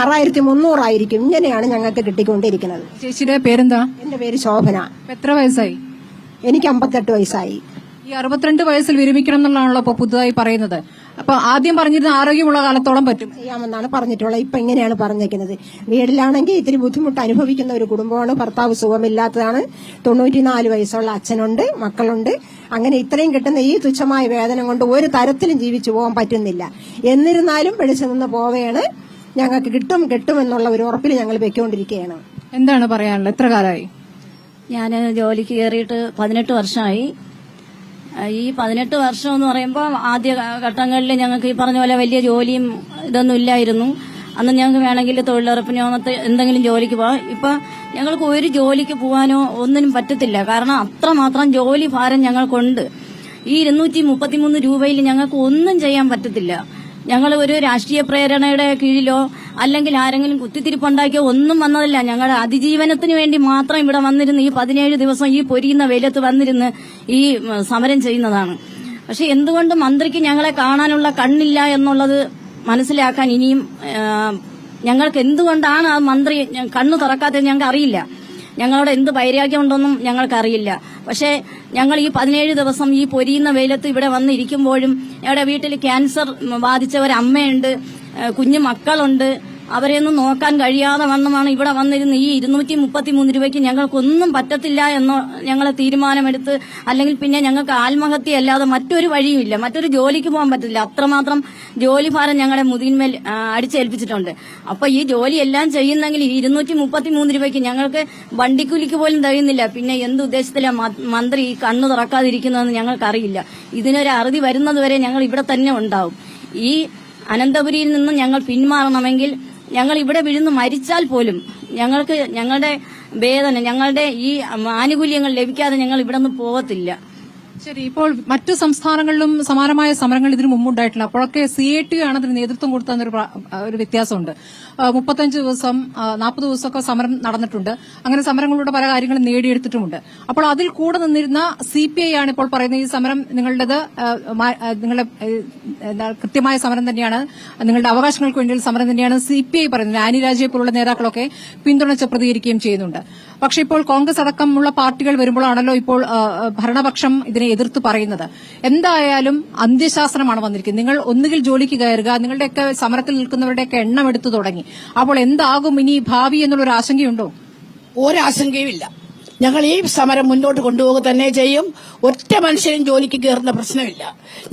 6,300 ആയിരിക്കും. ഇങ്ങനെയാണ് ഞങ്ങൾക്ക് കിട്ടിക്കൊണ്ടിരിക്കുന്നത്. ചേച്ചിയുടെ പേരെന്താ? എന്റെ പേര് ശോഭന. എത്ര വയസ്സായി? എനിക്ക് 58 വയസ്സായി. ഈ 62 വയസ്സിൽ വിരമിക്കണം എന്നുള്ളതാണല്ലോ ഇപ്പൊ പുതുതായി പറയുന്നത്. അപ്പൊ ആദ്യം പറഞ്ഞിരുന്ന ആരോഗ്യമുള്ള കാലത്തോളം പറ്റും ചെയ്യാമെന്നാണ് പറഞ്ഞിട്ടുള്ളത്. ഇപ്പൊ ഇങ്ങനെയാണ് പറഞ്ഞേക്കുന്നത്. വീട്ടിലാണെങ്കിൽ ഇത്തിരി ബുദ്ധിമുട്ട് അനുഭവിക്കുന്ന ഒരു കുടുംബമാണ്. ഭർത്താവ് സുഖമില്ലാത്തതാണ്. 94 വയസ്സുള്ള അച്ഛനുണ്ട്, മക്കളുണ്ട്. അങ്ങനെ ഇത്രയും കിട്ടുന്ന ഈ തുച്ഛമായ വേതനം കൊണ്ട് ഒരു തരത്തിലും ജീവിച്ചു പോകാൻ പറ്റുന്നില്ല. എന്നിരുന്നാലും പിടിച്ചു നിന്ന് പോവുകയാണ്. ഞങ്ങൾക്ക് കിട്ടും എന്നുള്ള ഒരു ഉറപ്പിൽ ഞങ്ങൾ വെക്കൊണ്ടിരിക്കുകയാണ്. എന്താണ് പറയാനുള്ളത്? എത്ര കാലമായി? ഞാൻ ജോലിക്ക് കയറിയിട്ട് 18 വർഷമായി. ഈ 18 വർഷം എന്ന് പറയുമ്പോൾ ആദ്യ ഘട്ടങ്ങളിൽ ഞങ്ങൾക്ക് ഈ പറഞ്ഞ പോലെ വലിയ ജോലിയും ഇതൊന്നും ഇല്ലായിരുന്നു. അന്ന് ഞങ്ങൾക്ക് വേണമെങ്കിൽ തൊഴിലുറപ്പിനോ എന്തെങ്കിലും ജോലിക്ക് പോകാം. ഇപ്പൊ ഞങ്ങൾക്ക് ഒരു ജോലിക്ക് പോകാനോ ഒന്നിനും പറ്റത്തില്ല. കാരണം അത്രമാത്രം ജോലി ഭാരം ഞങ്ങൾക്കുണ്ട്. ഈ 233 രൂപയിൽ ഞങ്ങൾക്ക് ഒന്നും ചെയ്യാൻ പറ്റത്തില്ല. ഞങ്ങൾ ഒരു രാഷ്ട്രീയ പ്രേരണയുടെ കീഴിലോ അല്ലെങ്കിൽ ആരെങ്കിലും കുത്തിത്തിരിപ്പുണ്ടാക്കിയോ ഒന്നും വന്നതല്ല. ഞങ്ങളുടെ അതിജീവനത്തിന് വേണ്ടി മാത്രം ഇവിടെ വന്നിരുന്ന് ഈ 17 ദിവസം ഈ പൊരിയുന്ന വെയിലത്ത് വന്നിരുന്ന് ഈ സമരം ചെയ്യുന്നതാണ്. പക്ഷെ എന്തുകൊണ്ട് മന്ത്രിക്ക് ഞങ്ങളെ കാണാനുള്ള കണ്ണില്ല എന്നുള്ളത് മനസ്സിലാക്കാൻ ഇനിയും ഞങ്ങൾക്ക് എന്തുകൊണ്ടാണ് ആ മന്ത്രി കണ്ണു തുറക്കാത്തത് ഞങ്ങൾക്ക് അറിയില്ല. ഞങ്ങളോട് എന്ത് വൈരാഗ്യമുണ്ടെന്നും ഞങ്ങൾക്കറിയില്ല. പക്ഷേ ഞങ്ങൾ ഈ 17 ദിവസം ഈ പൊരിയുന്ന വെയിലത്ത് ഇവിടെ വന്നിരിക്കുമ്പോഴും ഞങ്ങളുടെ വീട്ടിൽ ക്യാൻസർ ബാധിച്ച ഒരമ്മയുണ്ട്, കുഞ്ഞു മക്കളുണ്ട്. അവരെയൊന്നും നോക്കാൻ കഴിയാതെ വണ്ണമാണ് ഇവിടെ വന്നിരുന്ന് ഈ 233 രൂപയ്ക്ക് ഞങ്ങൾക്കൊന്നും പറ്റത്തില്ല എന്ന് ഞങ്ങൾ തീരുമാനമെടുത്ത്. അല്ലെങ്കിൽ പിന്നെ ഞങ്ങൾക്ക് ആത്മഹത്യ അല്ലാതെ മറ്റൊരു വഴിയുമില്ല, മറ്റൊരു ജോലിക്ക് പോകാൻ പറ്റില്ല. അത്രമാത്രം ജോലി ഭാരം ഞങ്ങളുടെ മുതിന്മേൽ അടിച്ചേൽപ്പിച്ചിട്ടുണ്ട്. അപ്പൊ ഈ ജോലി എല്ലാം ചെയ്യുന്നെങ്കിൽ 233 രൂപയ്ക്ക് ഞങ്ങൾക്ക് വണ്ടിക്കൂലിക്ക് പോലും കഴിയുന്നില്ല. പിന്നെ എന്തുദ്ദേശത്തിലാണ് മന്ത്രി ഈ കണ്ണു തുറക്കാതിരിക്കുന്നതെന്ന് ഞങ്ങൾക്കറിയില്ല. ഇതിനൊരു അറുതി വരുന്നതുവരെ ഞങ്ങൾ ഇവിടെ തന്നെ ഉണ്ടാവും. ഈ അനന്തപുരിയിൽ നിന്ന് ഞങ്ങൾ പിന്മാറണമെങ്കിൽ ഞങ്ങൾ ഇവിടെ വിഴുന്ന് മരിച്ചാൽ പോലും ഞങ്ങൾക്ക് ഞങ്ങളുടെ വേതനം, ഞങ്ങളുടെ ഈ ആനുകൂല്യങ്ങൾ ലഭിക്കാതെ ഞങ്ങൾ ഇവിടെ നിന്ന് പോകത്തില്ല. ശരി, ഇപ്പോൾ മറ്റു സംസ്ഥാനങ്ങളിലും സമാനമായ സമരങ്ങൾ ഇതിനു മുമ്പുണ്ടായിട്ടില്ല. അപ്പോഴൊക്കെ CAT ആണ് അതിന് നേതൃത്വം കൊടുത്തതെന്നൊരു ഒരു വ്യത്യാസമുണ്ട്. 35 ദിവസം 40 ദിവസമൊക്കെ സമരം നടന്നിട്ടുണ്ട്. അങ്ങനെ സമരങ്ങളുടെ പല കാര്യങ്ങളും നേടിയെടുത്തിട്ടുമുണ്ട്. അപ്പോൾ അതിൽ കൂടെ നിന്നിരുന്ന CPI ആണ് ഇപ്പോൾ പറയുന്നത് ഈ സമരം നിങ്ങളുടേത് നിങ്ങളുടെ കൃത്യമായ സമരം തന്നെയാണ്, നിങ്ങളുടെ അവകാശങ്ങൾക്ക് വേണ്ടിയുള്ള സമരം തന്നെയാണ് CPI പറയുന്നത്. ആനി രാജയെ പോലുള്ള നേതാക്കളൊക്കെ പിന്തുണച്ച് പ്രതികരിക്കുകയും ചെയ്യുന്നുണ്ട്. പക്ഷേ ഇപ്പോൾ കോൺഗ്രസ് അടക്കമുള്ള പാർട്ടികൾ വരുമ്പോഴാണല്ലോ ഇപ്പോൾ ഭരണപക്ഷം ഇതിനെ എതിർത്ത് പറയുന്നത്. എന്തായാലും അന്ത്യശാസനമാണ് വന്നിരിക്കുന്നത്. നിങ്ങൾ ഒന്നുകിൽ ജോലിക്ക് കയറുക, നിങ്ങളുടെയൊക്കെ സമരത്തിൽ നിൽക്കുന്നവരുടെയൊക്കെ എണ്ണം എടുത്തു തുടങ്ങി. അപ്പോൾ എന്താകും ഇനി ഭാവി എന്നുള്ളൊരു ആശങ്കയുണ്ടോ? ഒരാശങ്കയുമില്ല. ഞങ്ങൾ ഈ സമരം മുന്നോട്ട് കൊണ്ടുപോകുക തന്നെ ചെയ്യും. ഒറ്റ മനുഷ്യനും ജോലിക്ക് കയറുന്ന പ്രശ്നമില്ല.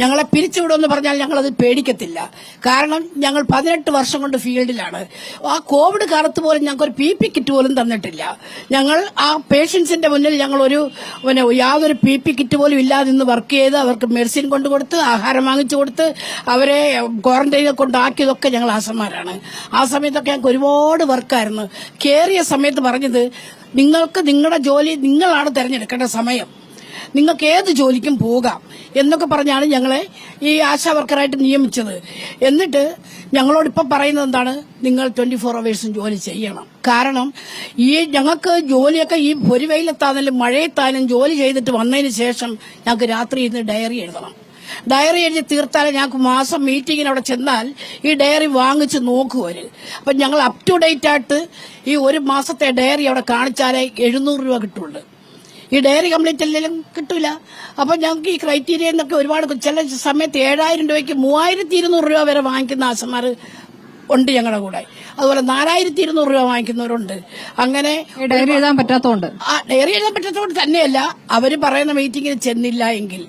ഞങ്ങളെ പിരിച്ചുവിടുമെന്ന് പറഞ്ഞാൽ ഞങ്ങളത് പേടിക്കത്തില്ല. കാരണം ഞങ്ങൾ 18 വർഷം കൊണ്ട് ഫീൽഡിലാണ്. ആ കോവിഡ് കാലത്ത് പോലും ഞങ്ങൾക്ക് ഒരു PP കിറ്റ് പോലും തന്നിട്ടില്ല. ഞങ്ങൾ ആ പേഷ്യൻസിന്റെ മുന്നിൽ ഞങ്ങൾ യാതൊരു PP കിറ്റ് പോലും ഇല്ലാതെ നിന്ന് വർക്ക് ചെയ്ത് അവർക്ക് മെഡിസിൻ കൊണ്ടുകൊടുത്ത് ആഹാരം വാങ്ങിച്ചു കൊടുത്ത് അവരെ ക്വാറന്റൈനിൽ കൊണ്ടാക്കിയതൊക്കെ ഞങ്ങൾ ആശമാരാണ്. ആ സമയത്തൊക്കെ ഞങ്ങൾക്ക് ഒരുപാട് വർക്കായിരുന്നു. കയറിയ സമയത്ത് പറഞ്ഞത് നിങ്ങൾക്ക് നിങ്ങളുടെ ജോലി നിങ്ങളാണ് തിരഞ്ഞെടുക്കേണ്ട സമയം, നിങ്ങൾക്ക് ഏത് ജോലിക്കും പോകാം എന്നൊക്കെ പറഞ്ഞാണ് ഞങ്ങളെ ഈ ആശാ വർക്കറായിട്ട് നിയമിച്ചത്. എന്നിട്ട് ഞങ്ങളോടിപ്പം പറയുന്നത് എന്താണ്, നിങ്ങൾ 24 അവേഴ്സും ജോലി ചെയ്യണം. കാരണം ഈ ഞങ്ങൾക്ക് ജോലിയൊക്കെ ഈ പൊരിവെയിലെത്താണെങ്കിലും മഴയത്തായാലും ജോലി ചെയ്തിട്ട് വന്നതിന് ശേഷം ഞങ്ങൾക്ക് രാത്രി ഇരുന്ന് ഡയറി എഴുതണം. ഡയറി എഴുതി തീർത്താൽ ഞങ്ങൾക്ക് മാസം മീറ്റിങ്ങിന് അവിടെ ചെന്നാൽ ഈ ഡയറി വാങ്ങിച്ച് നോക്കുവര്. അപ്പം ഞങ്ങൾ അപ് ടു ഡേറ്റ് ആയിട്ട് ഈ ഒരു മാസത്തെ ഡയറി അവിടെ കാണിച്ചാലേ 700 രൂപ കിട്ടുള്ളൂ. ഈ ഡയറി കംപ്ലീറ്റ് അല്ലെങ്കിലും കിട്ടൂല. അപ്പം ഞങ്ങൾക്ക് ഈ ക്രൈറ്റീരിയ എന്നൊക്കെ ഒരുപാട് ചില സമയത്ത് 7000 രൂപയ്ക്ക് 3200 രൂപ വരെ വാങ്ങിക്കുന്ന ആശമാർ ഉണ്ട് ഞങ്ങളുടെ കൂടെ. അതുപോലെ 4200 രൂപ വാങ്ങിക്കുന്നവരുണ്ട്. അങ്ങനെ ഡയറി എഴുതാൻ പറ്റാത്തതുകൊണ്ട് ഡയറി എഴുതാൻ പറ്റാത്തതുകൊണ്ട് തന്നെയല്ല, അവര് പറയുന്ന മീറ്റിങ്ങിന് ചെന്നില്ല എങ്കിൽ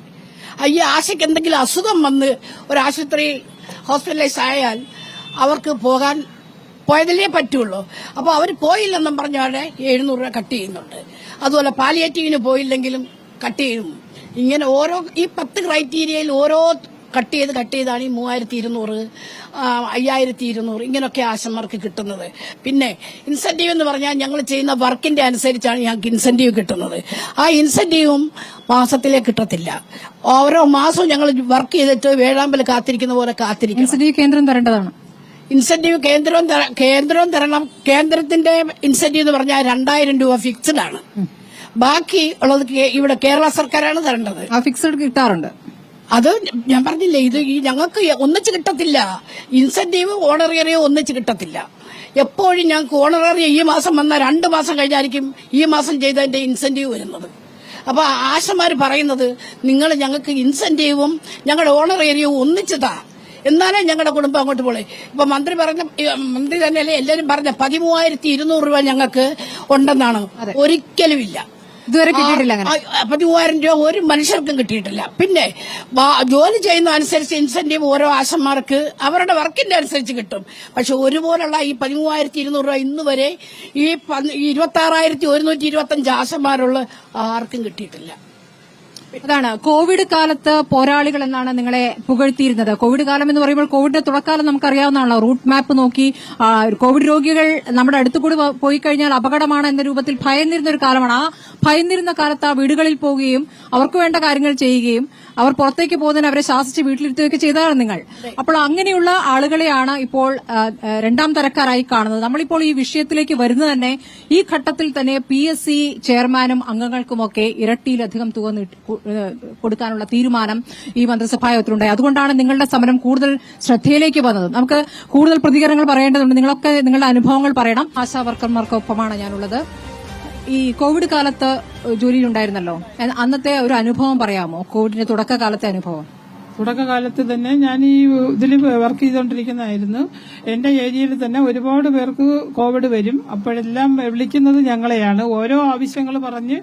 ഈ ആശയ്ക്ക് എന്തെങ്കിലും അസുഖം വന്ന് ഒരു ആശുപത്രി ഹോസ്പിറ്റലൈസ് ആയാൽ അവർക്ക് പോയതല്ലേ പറ്റുള്ളൂ. അപ്പോൾ അവർ പോയില്ലെന്നും പറഞ്ഞാൽ 700 രൂപ കട്ട് ചെയ്യുന്നുണ്ട്. അതുപോലെ പാലിയേറ്റീവിന് പോയില്ലെങ്കിലും കട്ട് ചെയ്യും. ഇങ്ങനെ ഓരോ ഈ 10 ക്രൈറ്റീരിയയിൽ ഓരോ കട്ട് ചെയ്താണ് ഈ 3200, 5200 ഇങ്ങനെയൊക്കെ ആശമാർക്ക് കിട്ടുന്നത്. പിന്നെ ഇൻസെന്റീവ് എന്ന് പറഞ്ഞാൽ ഞങ്ങൾ ചെയ്യുന്ന വർക്കിന്റെ അനുസരിച്ചാണ് ഞങ്ങൾക്ക് ഇൻസെന്റീവ് കിട്ടുന്നത്. ആ ഇൻസെന്റീവും മാസത്തിലേ കിട്ടത്തില്ല. ഓരോ മാസവും ഞങ്ങൾ വർക്ക് ചെയ്തിട്ട് വേഴാമ്പൽ കാത്തിരിക്കുന്ന പോലെ കാത്തിരിക്കും. ഇൻസെന്റീവ് കേന്ദ്രം തരേണ്ടതാണ്. ഇൻസെന്റീവ് കേന്ദ്രവും തരണം. കേന്ദ്രത്തിന്റെ ഇൻസെന്റീവ് എന്ന് പറഞ്ഞാൽ 2000 രൂപ ഫിക്സ്ഡ് ആണ്. ബാക്കി ഉള്ളത് ഇവിടെ കേരള സർക്കാരാണ് തരേണ്ടത്. ആ ഫിക്സ്ഡ് കിട്ടാറുണ്ട്. അത് ഞാൻ പറഞ്ഞില്ലേ, ഇത് ഈ ഞങ്ങൾക്ക് ഒന്നിച്ച് കിട്ടത്തില്ല. ഇൻസെന്റീവ് ഓണറേറിയോ ഒന്നിച്ച് കിട്ടത്തില്ല. എപ്പോഴും ഞങ്ങൾക്ക് ഓണറേറിയ ഈ മാസം വന്നാൽ 2 മാസം കഴിഞ്ഞായിരിക്കും ഈ മാസം ചെയ്തതിന്റെ ഇൻസെന്റീവ് വരുന്നത്. അപ്പൊ ആശമാര് പറയുന്നത് നിങ്ങൾ ഞങ്ങൾക്ക് ഇൻസെന്റീവും ഞങ്ങളുടെ ഓണറേറിയവും ഒന്നിച്ചതാ, എന്നാലേ ഞങ്ങളുടെ കുടുംബം അങ്ങോട്ട് പോളെ. ഇപ്പൊ മന്ത്രി തന്നെയല്ലേ എല്ലാരും പറഞ്ഞ 13200 രൂപ ഞങ്ങൾക്ക് ഉണ്ടെന്നാണ്. ഒരിക്കലും ഇല്ല, ഇതുവരെ കിട്ടിയിട്ടില്ല. 13000 രൂപ ഒരു മനുഷ്യർക്കും കിട്ടിയിട്ടില്ല. പിന്നെ ജോലി ചെയ്യുന്ന അനുസരിച്ച് ഇൻസെന്റീവ് ഓരോ ആശമാർക്ക് അവരുടെ വർക്കിന്റെ അനുസരിച്ച് കിട്ടും. പക്ഷെ ഒരുപോലുള്ള ഈ 13200 രൂപ ഇന്ന് വരെ ഈ 26125 ആശമാരുള്ള ആർക്കും കിട്ടിയിട്ടില്ല. അതാണ് കോവിഡ് കാലത്ത് പോരാളികൾ എന്നാണ് നിങ്ങളെ പുകഴ്ത്തിയിരുന്നത്. കോവിഡ് കാലം എന്ന് പറയുമ്പോൾ കോവിഡിന്റെ തുടക്കാലം നമുക്കറിയാവുന്നതാണല്ലോ. റൂട്ട് മാപ്പ് നോക്കി കോവിഡ് രോഗികൾ നമ്മുടെ അടുത്തുകൂടി പോയി കഴിഞ്ഞാൽ അപകടമാണ് എന്ന രൂപത്തിൽ ഭയന്നിരുന്ന ഒരു കാലമാണ്. ആ ഭയന്നിരുന്ന കാലത്ത് ആ വീടുകളിൽ പോവുകയും അവർക്ക് വേണ്ട കാര്യങ്ങൾ ചെയ്യുകയും അവർ പുറത്തേക്ക് പോകുന്നതിന് അവരെ ശാസിച്ച് വീട്ടിലിരുത്തുകയൊക്കെ ചെയ്തതാണ് നിങ്ങൾ. അപ്പോൾ അങ്ങനെയുള്ള ആളുകളെയാണ് ഇപ്പോൾ 2ാം തരക്കാരായി കാണുന്നത്. നമ്മളിപ്പോൾ ഈ വിഷയത്തിലേക്ക് വരുന്നത് തന്നെ ഈ ഘട്ടത്തിൽ തന്നെ PSC ചെയർമാനും അംഗങ്ങൾക്കുമൊക്കെ ഇരട്ടിയിലധികം തുക കൊടുക്കാനുള്ള തീരുമാനം ഈ മന്ത്രിസഭാ യോഗത്തിലുണ്ടായി. അതുകൊണ്ടാണ് നിങ്ങളുടെ സമരം കൂടുതൽ ശ്രദ്ധയിലേക്ക് വന്നത്. നമുക്ക് കൂടുതൽ പ്രതികരണങ്ങൾ പറയേണ്ടതുണ്ട്. നിങ്ങളൊക്കെ നിങ്ങളുടെ അനുഭവങ്ങൾ പറയണം. ആശാ വർക്കർമാർക്കൊപ്പമാണ് ഞാനുള്ളത്. ഈ കോവിഡ് കാലത്ത് ജോലിയിലുണ്ടായിരുന്നല്ലോ, അന്നത്തെ ഒരു അനുഭവം പറയാമോ? കോവിഡിന്റെ തുടക്കകാലത്തെ അനുഭവം. തുടക്കകാലത്ത് തന്നെ ഞാൻ ഈ ഇതിൽ വർക്ക് ചെയ്തുകൊണ്ടിരിക്കുന്നതായിരുന്നു. എന്റെ ഏരിയയിൽ തന്നെ ഒരുപാട് പേർക്ക് കോവിഡ് വരും. അപ്പോഴെല്ലാം വിളിക്കുന്നത് ഞങ്ങളെയാണ്. ഓരോ ആവശ്യങ്ങൾ പറഞ്ഞ്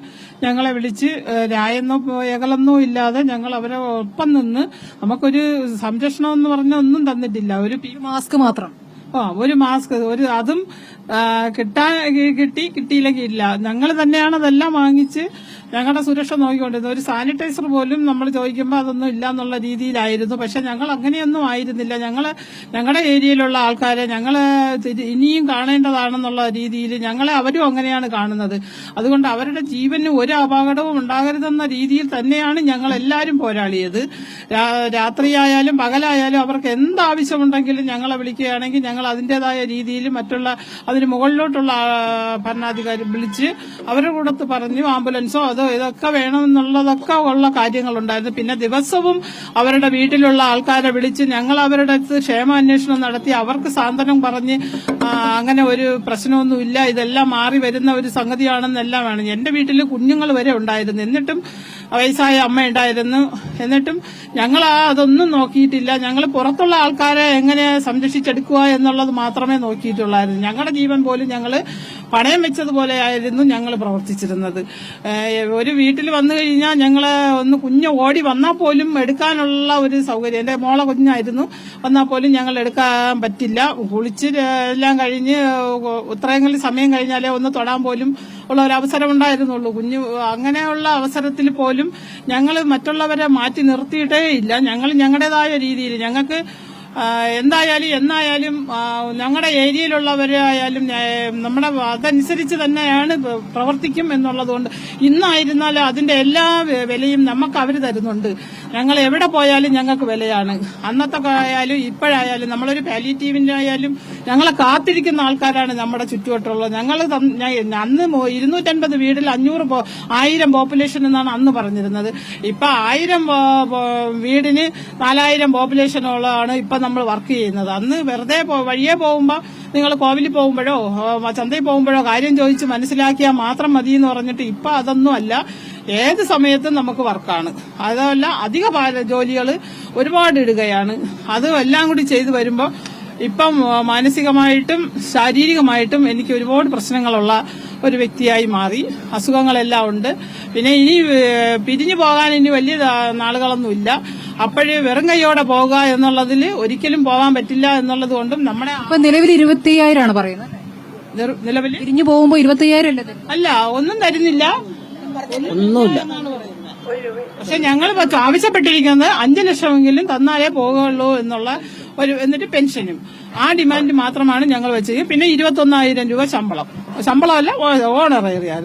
ഞങ്ങളെ വിളിച്ച് രായെന്നോ ഏകളെന്നോ ഇല്ലാതെ ഞങ്ങൾ അവരെ ഒപ്പം നിന്ന് നമുക്കൊരു സംരക്ഷണം എന്ന് പറഞ്ഞ ഒന്നും തന്നിട്ടില്ല. ഒരു മാസ്ക് മാത്രം. ഒരു മാസ്ക് അതും കിട്ടിയില്ലെങ്കിൽ ഇല്ല. ഞങ്ങൾ തന്നെയാണ് അതെല്ലാം വാങ്ങിച്ച് ഞങ്ങളുടെ സുരക്ഷ നോക്കിക്കൊണ്ടിരുന്നത്. ഒരു സാനിറ്റൈസർ പോലും നമ്മൾ ചോദിക്കുമ്പോൾ അതൊന്നും ഇല്ല എന്നുള്ള രീതിയിലായിരുന്നു. പക്ഷെ ഞങ്ങൾ അങ്ങനെയൊന്നും ആയിരുന്നില്ല. ഞങ്ങളുടെ ഏരിയയിലുള്ള ആൾക്കാരെ ഞങ്ങളെ ഇനിയും കാണേണ്ടതാണെന്നുള്ള രീതിയിൽ ഞങ്ങളെ അവരും അങ്ങനെയാണ് കാണുന്നത്. അതുകൊണ്ട് അവരുടെ ജീവന് ഒരു അപകടവും ഉണ്ടാകരുതെന്ന രീതിയിൽ തന്നെയാണ് ഞങ്ങൾ എല്ലാവരും പോരാളിയത്. രാത്രിയായാലും പകലായാലും അവർക്ക് എന്താവശ്യമുണ്ടെങ്കിലും ഞങ്ങളെ വിളിക്കുകയാണെങ്കിൽ ഞങ്ങൾ അതിന്റേതായ രീതിയിൽ മറ്റുള്ള അതിന് മുകളിലോട്ടുള്ള ഭരണാധികാരി വിളിച്ച് അവരുടെ കൂടത്ത് പറഞ്ഞു ആംബുലൻസോ അതോ ഇതൊക്കെ വേണമെന്നുള്ളതൊക്കെ ഉള്ള കാര്യങ്ങളുണ്ടായിരുന്നു. പിന്നെ ദിവസവും അവരുടെ വീട്ടിലുള്ള ആൾക്കാരെ വിളിച്ച് ഞങ്ങൾ അവരുടെ അടുത്ത് ക്ഷേമാന്വേഷണം നടത്തി അവർക്ക് സാന്ത്വനം പറഞ്ഞ് അങ്ങനെ ഒരു പ്രശ്നമൊന്നുമില്ല, ഇതെല്ലാം മാറി വരുന്ന ഒരു സംഗതിയാണെന്നെല്ലാമാണ്. എന്റെ വീട്ടിൽ കുഞ്ഞുങ്ങൾ വരെ ഉണ്ടായിരുന്നു. എന്നിട്ടും വയസ്സായ അമ്മ ഉണ്ടായിരുന്നു. എന്നിട്ടും ഞങ്ങൾ അതൊന്നും നോക്കിയിട്ടില്ല. ഞങ്ങൾ പുറത്തുള്ള ആൾക്കാരെ എങ്ങനെ സംരക്ഷിച്ചെടുക്കുക എന്നുള്ളത് മാത്രമേ നോക്കിയിട്ടുള്ളായിരുന്നു. ഞങ്ങളുടെ ജീവൻ പോലും ഞങ്ങൾ പണയം വെച്ചതുപോലെ ആയിരുന്നു ഞങ്ങൾ പ്രവർത്തിച്ചിരുന്നത്. ഒരു വീട്ടിൽ വന്നു കഴിഞ്ഞാൽ ഞങ്ങൾ ഒന്ന് കുഞ്ഞ് ഓടി വന്നാൽ പോലും എടുക്കാനുള്ള ഒരു സൗകര്യം, എന്റെ മോളെ കുഞ്ഞായിരുന്നു, വന്നാൽ പോലും ഞങ്ങൾ എടുക്കാൻ പറ്റില്ല. കുളിച്ച് എല്ലാം കഴിഞ്ഞ് ഇത്രയെങ്കിലും സമയം കഴിഞ്ഞാലേ ഒന്ന് തൊടാൻ പോലും ഉള്ള ഒരു അവസരം ഉണ്ടായിരുന്നുള്ളൂ. അങ്ങനെയുള്ള അവസരത്തിൽ പോലും ഞങ്ങൾ മറ്റുള്ളവരെ മാറ്റി നിർത്തിയിട്ടേ ഇല്ല. ഞങ്ങൾ ഞങ്ങളുടേതായ രീതിയിൽ ഞങ്ങൾക്ക് എന്തായാലും എന്നായാലും ഞങ്ങളുടെ ഏരിയയിലുള്ളവരായാലും നമ്മുടെ അതനുസരിച്ച് തന്നെയാണ് പ്രവർത്തിക്കും എന്നുള്ളതുകൊണ്ട് ഇന്നായിരുന്നാലും അതിന്റെ എല്ലാ വിലയും നമുക്ക് അവർ തരുന്നുണ്ട്. ഞങ്ങൾ എവിടെ പോയാലും ഞങ്ങൾക്ക് വിലയാണ്. അന്നത്തെ ആയാലും ഇപ്പോഴായാലും നമ്മളൊരു പാലിയേറ്റീവിന്റെ ആയാലും ഞങ്ങളെ കാത്തിരിക്കുന്ന ആൾക്കാരാണ് നമ്മുടെ ചുറ്റുവട്ടമുള്ളത്. ഞങ്ങൾ അന്ന് 250 വീടിൽ 1000 പോപ്പുലേഷൻ എന്നാണ് അന്ന് പറഞ്ഞിരുന്നത്. ഇപ്പൊ 1000 വീടിന് 4000 പോപ്പുലേഷനോളമാണ് ഇപ്പൊ നമ്മൾ വർക്ക് ചെയ്യുന്നത്. അന്ന് വെറുതെ വഴിയെ പോകുമ്പോ നിങ്ങൾ കോവിലിൽ പോകുമ്പോഴോ ചന്തയിൽ പോകുമ്പോഴോ കാര്യം ചോദിച്ച് മനസ്സിലാക്കിയാൽ മാത്രം മതി എന്ന് പറഞ്ഞിട്ട് ഇപ്പൊ അതൊന്നും അല്ല. ഏത് സമയത്തും നമുക്ക് വർക്കാണ്. അതല്ല അധിക ജോലികൾ ഒരുപാട് ഇടുകയാണ്. അത് എല്ലാം കൂടി ചെയ്തു വരുമ്പോ ഇപ്പം മാനസികമായിട്ടും ശാരീരികമായിട്ടും എനിക്ക് ഒരുപാട് പ്രശ്നങ്ങളുള്ള ഒരു വ്യക്തിയായി മാറി. അസുഖങ്ങളെല്ലാം ഉണ്ട്. പിന്നെ ഇനി പിരിഞ്ഞു പോകാൻ ഇനി വലിയ നാളുകളൊന്നുമില്ല. അപ്പോഴേ വെറും കൈയോടെ പോകുക എന്നുള്ളതിൽ ഒരിക്കലും പോകാൻ പറ്റില്ല എന്നുള്ളത് കൊണ്ടും നമ്മുടെ നിലവിൽ 25,000 പറയുന്നത്. നിലവിൽ പിരിഞ്ഞു പോകുമ്പോ 25,000 അല്ല, ഒന്നും തരുന്നില്ല, ഒന്നുമില്ല. പക്ഷെ ഞങ്ങൾ ആവശ്യപ്പെട്ടിരിക്കുന്നത് 5 ലക്ഷമെങ്കിലും തന്നാലേ പോകുള്ളൂ എന്നുള്ള എന്നിട്ട് പെൻഷനും ആ ഡിമാൻഡ് മാത്രമാണ് ഞങ്ങൾ വെച്ചത്. പിന്നെ 21,000 രൂപ ശമ്പളമല്ല ഓണറേറിയാൽ.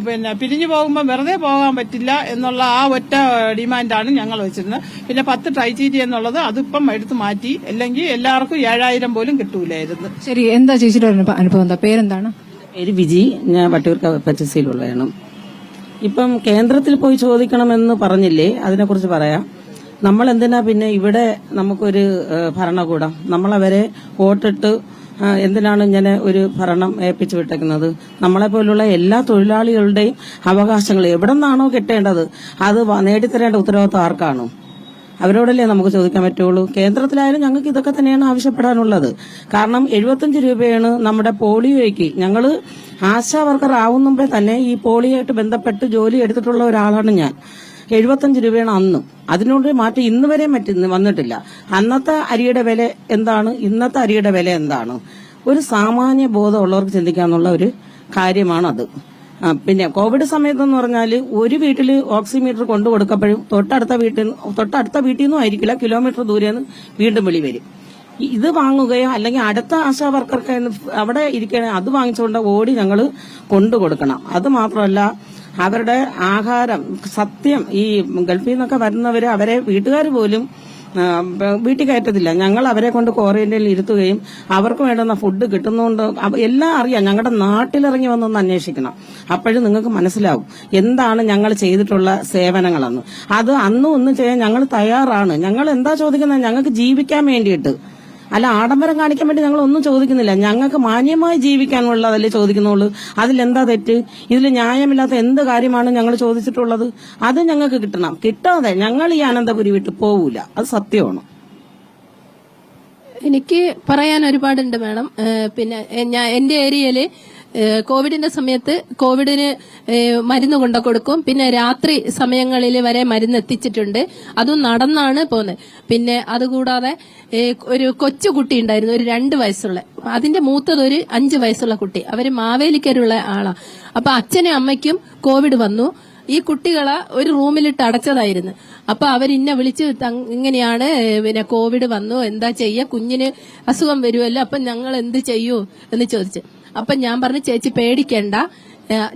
പിന്നെ പിരിഞ്ഞു പോകുമ്പോൾ വെറുതെ പോകാൻ പറ്റില്ല എന്നുള്ള ആ ഒറ്റ ഡിമാൻഡാണ് ഞങ്ങൾ വെച്ചിരുന്നത്. പിന്നെ 10 ട്രൈറ്റീറ്റി എന്നുള്ളത് അതിപ്പം എടുത്തു മാറ്റി. അല്ലെങ്കിൽ എല്ലാവർക്കും 7,000 പോലും കിട്ടൂലായിരുന്നു. ശരി, എന്താ ചേച്ചിയുടെ അനുഭവം? എന്താ പേരെന്താണ്? പേര് വിജി. ഞാൻ വട്ടിയൂർ പച്ചസിയിലുള്ളതാണ്. ഇപ്പം കേന്ദ്രത്തിൽ പോയി ചോദിക്കണമെന്ന് പറഞ്ഞില്ലേ, അതിനെക്കുറിച്ച് പറയാം. നമ്മൾ എന്തിനാ പിന്നെ ഇവിടെ നമുക്കൊരു ഭരണകൂടം, നമ്മളവരെ വോട്ടിട്ട് എന്തിനാണ് ഇങ്ങനെ ഒരു ഭരണം ഏൽപ്പിച്ചു വിട്ടേക്കുന്നത്? നമ്മളെ പോലുള്ള എല്ലാ തൊഴിലാളികളുടെയും അവകാശങ്ങൾ എവിടെ നിന്നാണോ കിട്ടേണ്ടത് അത് നേടിത്തരേണ്ട ഉത്തരവാദിത്വം ആർക്കാണോ? അവരോടല്ലേ നമുക്ക് ചോദിക്കാൻ പറ്റുള്ളൂ. കേന്ദ്രത്തിലായാലും ഞങ്ങൾക്ക് ഇതൊക്കെ തന്നെയാണ് ആവശ്യപ്പെടാനുള്ളത്. കാരണം 75 രൂപയാണ് നമ്മുടെ പോളിയോയ്ക്ക്. ഞങ്ങള് ആശാ വർക്കർ ആവുന്ന മുമ്പേ തന്നെ ഈ പോളിയോയായിട്ട് ബന്ധപ്പെട്ട് ജോലി എടുത്തിട്ടുള്ള ഒരാളാണ് ഞാൻ. 75 രൂപയാണ് അന്നും. അതിനോട് മാറ്റം ഇന്ന് വരെ വന്നിട്ടില്ല. അന്നത്തെ അരിയുടെ വില എന്താണ്, ഇന്നത്തെ അരിയുടെ വില എന്താണ്? ഒരു സാമാന്യ ബോധമുള്ളവർക്ക് ചിന്തിക്കാന്നുള്ള ഒരു കാര്യമാണത്. പിന്നെ കോവിഡ് സമയത്തെന്ന് പറഞ്ഞാൽ ഒരു വീട്ടിൽ ഓക്സിമീറ്റർ കൊണ്ടു കൊടുക്കപ്പോഴും തൊട്ടടുത്ത വീട്ടിൽ നിന്നും ആയിരിക്കില്ല, കിലോമീറ്റർ ദൂരെ നിന്ന് വീണ്ടും വിളി വരും. ഇത് വാങ്ങുകയോ അല്ലെങ്കിൽ അടുത്ത ആശാ വർക്കർക്ക് അവിടെ ഇരിക്കണേ അത് വാങ്ങിച്ചുകൊണ്ട് ഓടി ഞങ്ങൾ കൊണ്ടു കൊടുക്കണം. അത് മാത്രമല്ല അവരുടെ ആഹാരം സത്യം ഈ ഗൾഫിൽ നിന്നൊക്കെ വരുന്നവര് അവരെ വീട്ടുകാർ പോലും വീട്ടിൽ കയറ്റത്തില്ല. ഞങ്ങൾ അവരെ കൊണ്ട് ക്വാറന്റൈനിൽ ഇരുത്തുകയും അവർക്ക് വേണ്ടുന്ന ഫുഡ് കിട്ടുന്നതുകൊണ്ട് എല്ലാം അറിയാം. ഞങ്ങളുടെ നാട്ടിലിറങ്ങി വന്നൊന്ന് അന്വേഷിക്കണം. അപ്പോഴും നിങ്ങൾക്ക് മനസ്സിലാവും എന്താണ് ഞങ്ങൾ ചെയ്തിട്ടുള്ള സേവനങ്ങളെന്ന്. അത് അന്നും ഒന്നും ചെയ്യാൻ ഞങ്ങൾ തയ്യാറാണ്. ഞങ്ങൾ എന്താ ചോദിക്കുന്നത്? ഞങ്ങൾക്ക് ജീവിക്കാൻ വേണ്ടിയിട്ട്, അല്ല ആഡംബരം കാണിക്കാൻ വേണ്ടി ഞങ്ങൾ ഒന്നും ചോദിക്കുന്നില്ല. ഞങ്ങൾക്ക് മാന്യമായി ജീവിക്കാനുള്ളതല്ലേ ചോദിക്കുന്നുള്ളൂ. അതിലെന്താ തെറ്റ്? ഇതിൽ ന്യായമില്ലാത്ത എന്ത് കാര്യമാണ് ഞങ്ങൾ ചോദിച്ചിട്ടുള്ളത്? അത് ഞങ്ങൾക്ക് കിട്ടണം. കിട്ടാതെ ഞങ്ങൾ ഈ അനന്തപുരി വിട്ട് പോവൂല. അത് സത്യമാണ്. എനിക്ക് പറയാൻ ഒരുപാടുണ്ട് മാഡം. പിന്നെ എന്റെ ഏരിയയില് കോവിഡിന്റെ സമയത്ത് കോവിഡിന് മരുന്ന് കൊണ്ടു കൊടുക്കും. പിന്നെ രാത്രി സമയങ്ങളിൽ വരെ മരുന്ന് എത്തിച്ചിട്ടുണ്ട്. അതും നടന്നാണ് പോകുന്നത്. പിന്നെ അതുകൂടാതെ ഒരു കൊച്ചുകുട്ടി ഉണ്ടായിരുന്നു, ഒരു 2 വയസ്സുള്ള. അതിന്റെ മൂത്തത് ഒരു 5 വയസ്സുള്ള കുട്ടി. അവര് മാവേലിക്കരുള്ള ആളാ. അപ്പൊ അച്ഛനും അമ്മയ്ക്കും കോവിഡ് വന്നു. ഈ കുട്ടികളെ ഒരു റൂമിലിട്ട് അടച്ചതായിരുന്നു. അപ്പൊ അവരിന്നെ വിളിച്ച് ഇങ്ങനെയാണ് പിന്നെ കോവിഡ് വന്നു, എന്താ ചെയ്യ, കുഞ്ഞിന് അസുഖം വരുമല്ലോ, അപ്പൊ ഞങ്ങൾ എന്ത് ചെയ്യൂ എന്ന് ചോദിച്ചു. അപ്പൊ ഞാൻ പറഞ്ഞു, ചേച്ചി പേടിക്കണ്ട,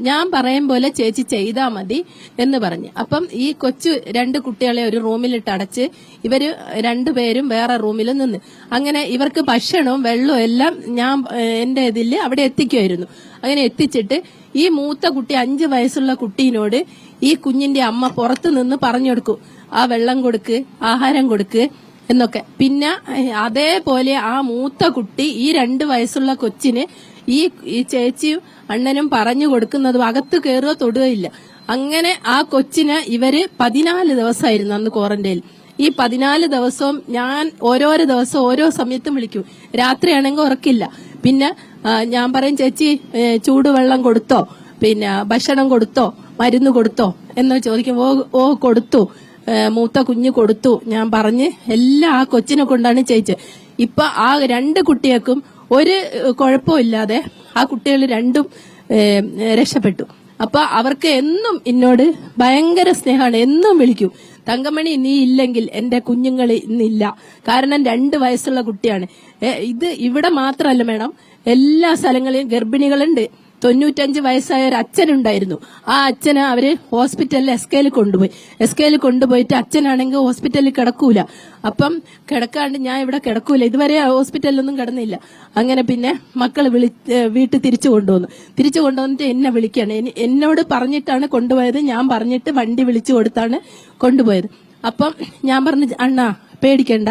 ഞാൻ പറയും പോലെ ചേച്ചി ചെയ്താ മതി എന്ന് പറഞ്ഞു. അപ്പം ഈ കൊച്ചു 2 കുട്ടികളെ ഒരു റൂമിലിട്ട് അടച്ച് ഇവര് 2 പേരും വേറെ റൂമിൽ നിന്ന് അങ്ങനെ ഇവർക്ക് ഭക്ഷണവും വെള്ളവും എല്ലാം ഞാൻ എന്റെ ഇതില് അവിടെ എത്തിക്കുമായിരുന്നു. അങ്ങനെ എത്തിച്ചിട്ട് ഈ മൂത്ത കുട്ടി 5 വയസ്സുള്ള കുട്ടീനോട് ഈ കുഞ്ഞിന്റെ അമ്മ പുറത്തു നിന്ന് പറഞ്ഞെടുക്കും, ആ വെള്ളം കൊടുക്ക്, ആഹാരം കൊടുക്ക് എന്നൊക്കെ. പിന്നെ അതേപോലെ ആ മൂത്ത കുട്ടി ഈ 2 വയസ്സുള്ള കൊച്ചിന് ഈ ചേച്ചിയും അണ്ണനും പറഞ്ഞു കൊടുക്കുന്നതും അകത്ത് കയറുക തൊടുകയില്ല. അങ്ങനെ ആ കൊച്ചിന് ഇവര് 14 ദിവസമായിരുന്നു അന്ന് ക്വാറന്റൈനിൽ. ഈ 14 ദിവസവും ഞാൻ ഓരോരോ ദിവസം ഓരോ സമയത്തും വിളിക്കും. രാത്രിയാണെങ്കിൽ ഉറക്കില്ല. പിന്നെ ഞാൻ പറയും, ചേച്ചി ചൂടുവെള്ളം കൊടുത്തോ, പിന്നെ ഭക്ഷണം കൊടുത്തോ, മരുന്ന് കൊടുത്തോ എന്ന് ചോദിക്കും. ഓ കൊടുത്തു, മൂത്ത കുഞ്ഞ് കൊടുത്തു ഞാൻ പറഞ്ഞ് എല്ലാം ആ കൊച്ചിനെ കൊണ്ടാണ് ചെയ്യിച്ചത്. ഇപ്പൊ ആ 2 കുട്ടികൾക്കും ഒരു കുഴപ്പമില്ലാതെ ആ കുട്ടികൾ രണ്ടും രക്ഷപ്പെട്ടു. അപ്പൊ അവർക്ക് എന്നും എന്നോട് ഭയങ്കര സ്നേഹമാണ്. എന്നും വിളിക്കും, തങ്കമണി നീ ഇല്ലെങ്കിൽ എന്റെ കുഞ്ഞുങ്ങൾ ഇന്നില്ല. കാരണം 2 വയസ്സുള്ള കുട്ടിയാണ്. ഇത് ഇവിടെ മാത്രമല്ല മേഡം, എല്ലാ സ്ഥലങ്ങളിലും ഗർഭിണികളുണ്ട്. 95 വയസ്സായ ഒരു അച്ഛനുണ്ടായിരുന്നു. ആ അച്ഛനെ അവര് ഹോസ്പിറ്റലിൽ എസ്കേയിൽ കൊണ്ടുപോയിട്ട് അച്ഛനാണെങ്കിൽ ഹോസ്പിറ്റലിൽ കിടക്കൂല. അപ്പം കിടക്കാണ്ട് ഞാൻ ഇവിടെ കിടക്കൂല, ഇതുവരെ ഹോസ്പിറ്റലിലൊന്നും കിടന്നില്ല. അങ്ങനെ പിന്നെ മക്കൾ വീട്ടിൽ തിരിച്ചു കൊണ്ടുവന്നിട്ട് എന്നെ വിളിക്കുകയാണ്. എന്നോട് പറഞ്ഞിട്ടാണ് കൊണ്ടുപോയത്. ഞാൻ പറഞ്ഞിട്ട് വണ്ടി വിളിച്ചു കൊടുത്താണ് കൊണ്ടുപോയത്. അപ്പം ഞാൻ പറഞ്ഞു, അണ്ണാ പേടിക്കണ്ട,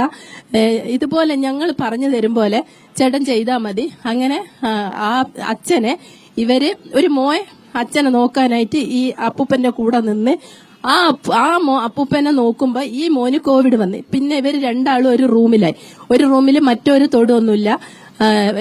ഇതുപോലെ ഞങ്ങൾ പറഞ്ഞു തരും പോലെ ചേട്ടൻ ചെയ്താൽ മതി. അങ്ങനെ ആ അച്ഛനെ ഇവര് ഒരു അച്ഛനെ നോക്കാനായിട്ട് ഈ അപ്പൂപ്പന്റെ കൂടെ നിന്ന് ആ അപ്പൂപ്പനെ നോക്കുമ്പോ ഈ മോന് കോവിഡ് വന്ന്. പിന്നെ ഇവര് രണ്ടാളും ഒരു റൂമിൽ മറ്റൊരു തൊടുവൊന്നുമില്ല.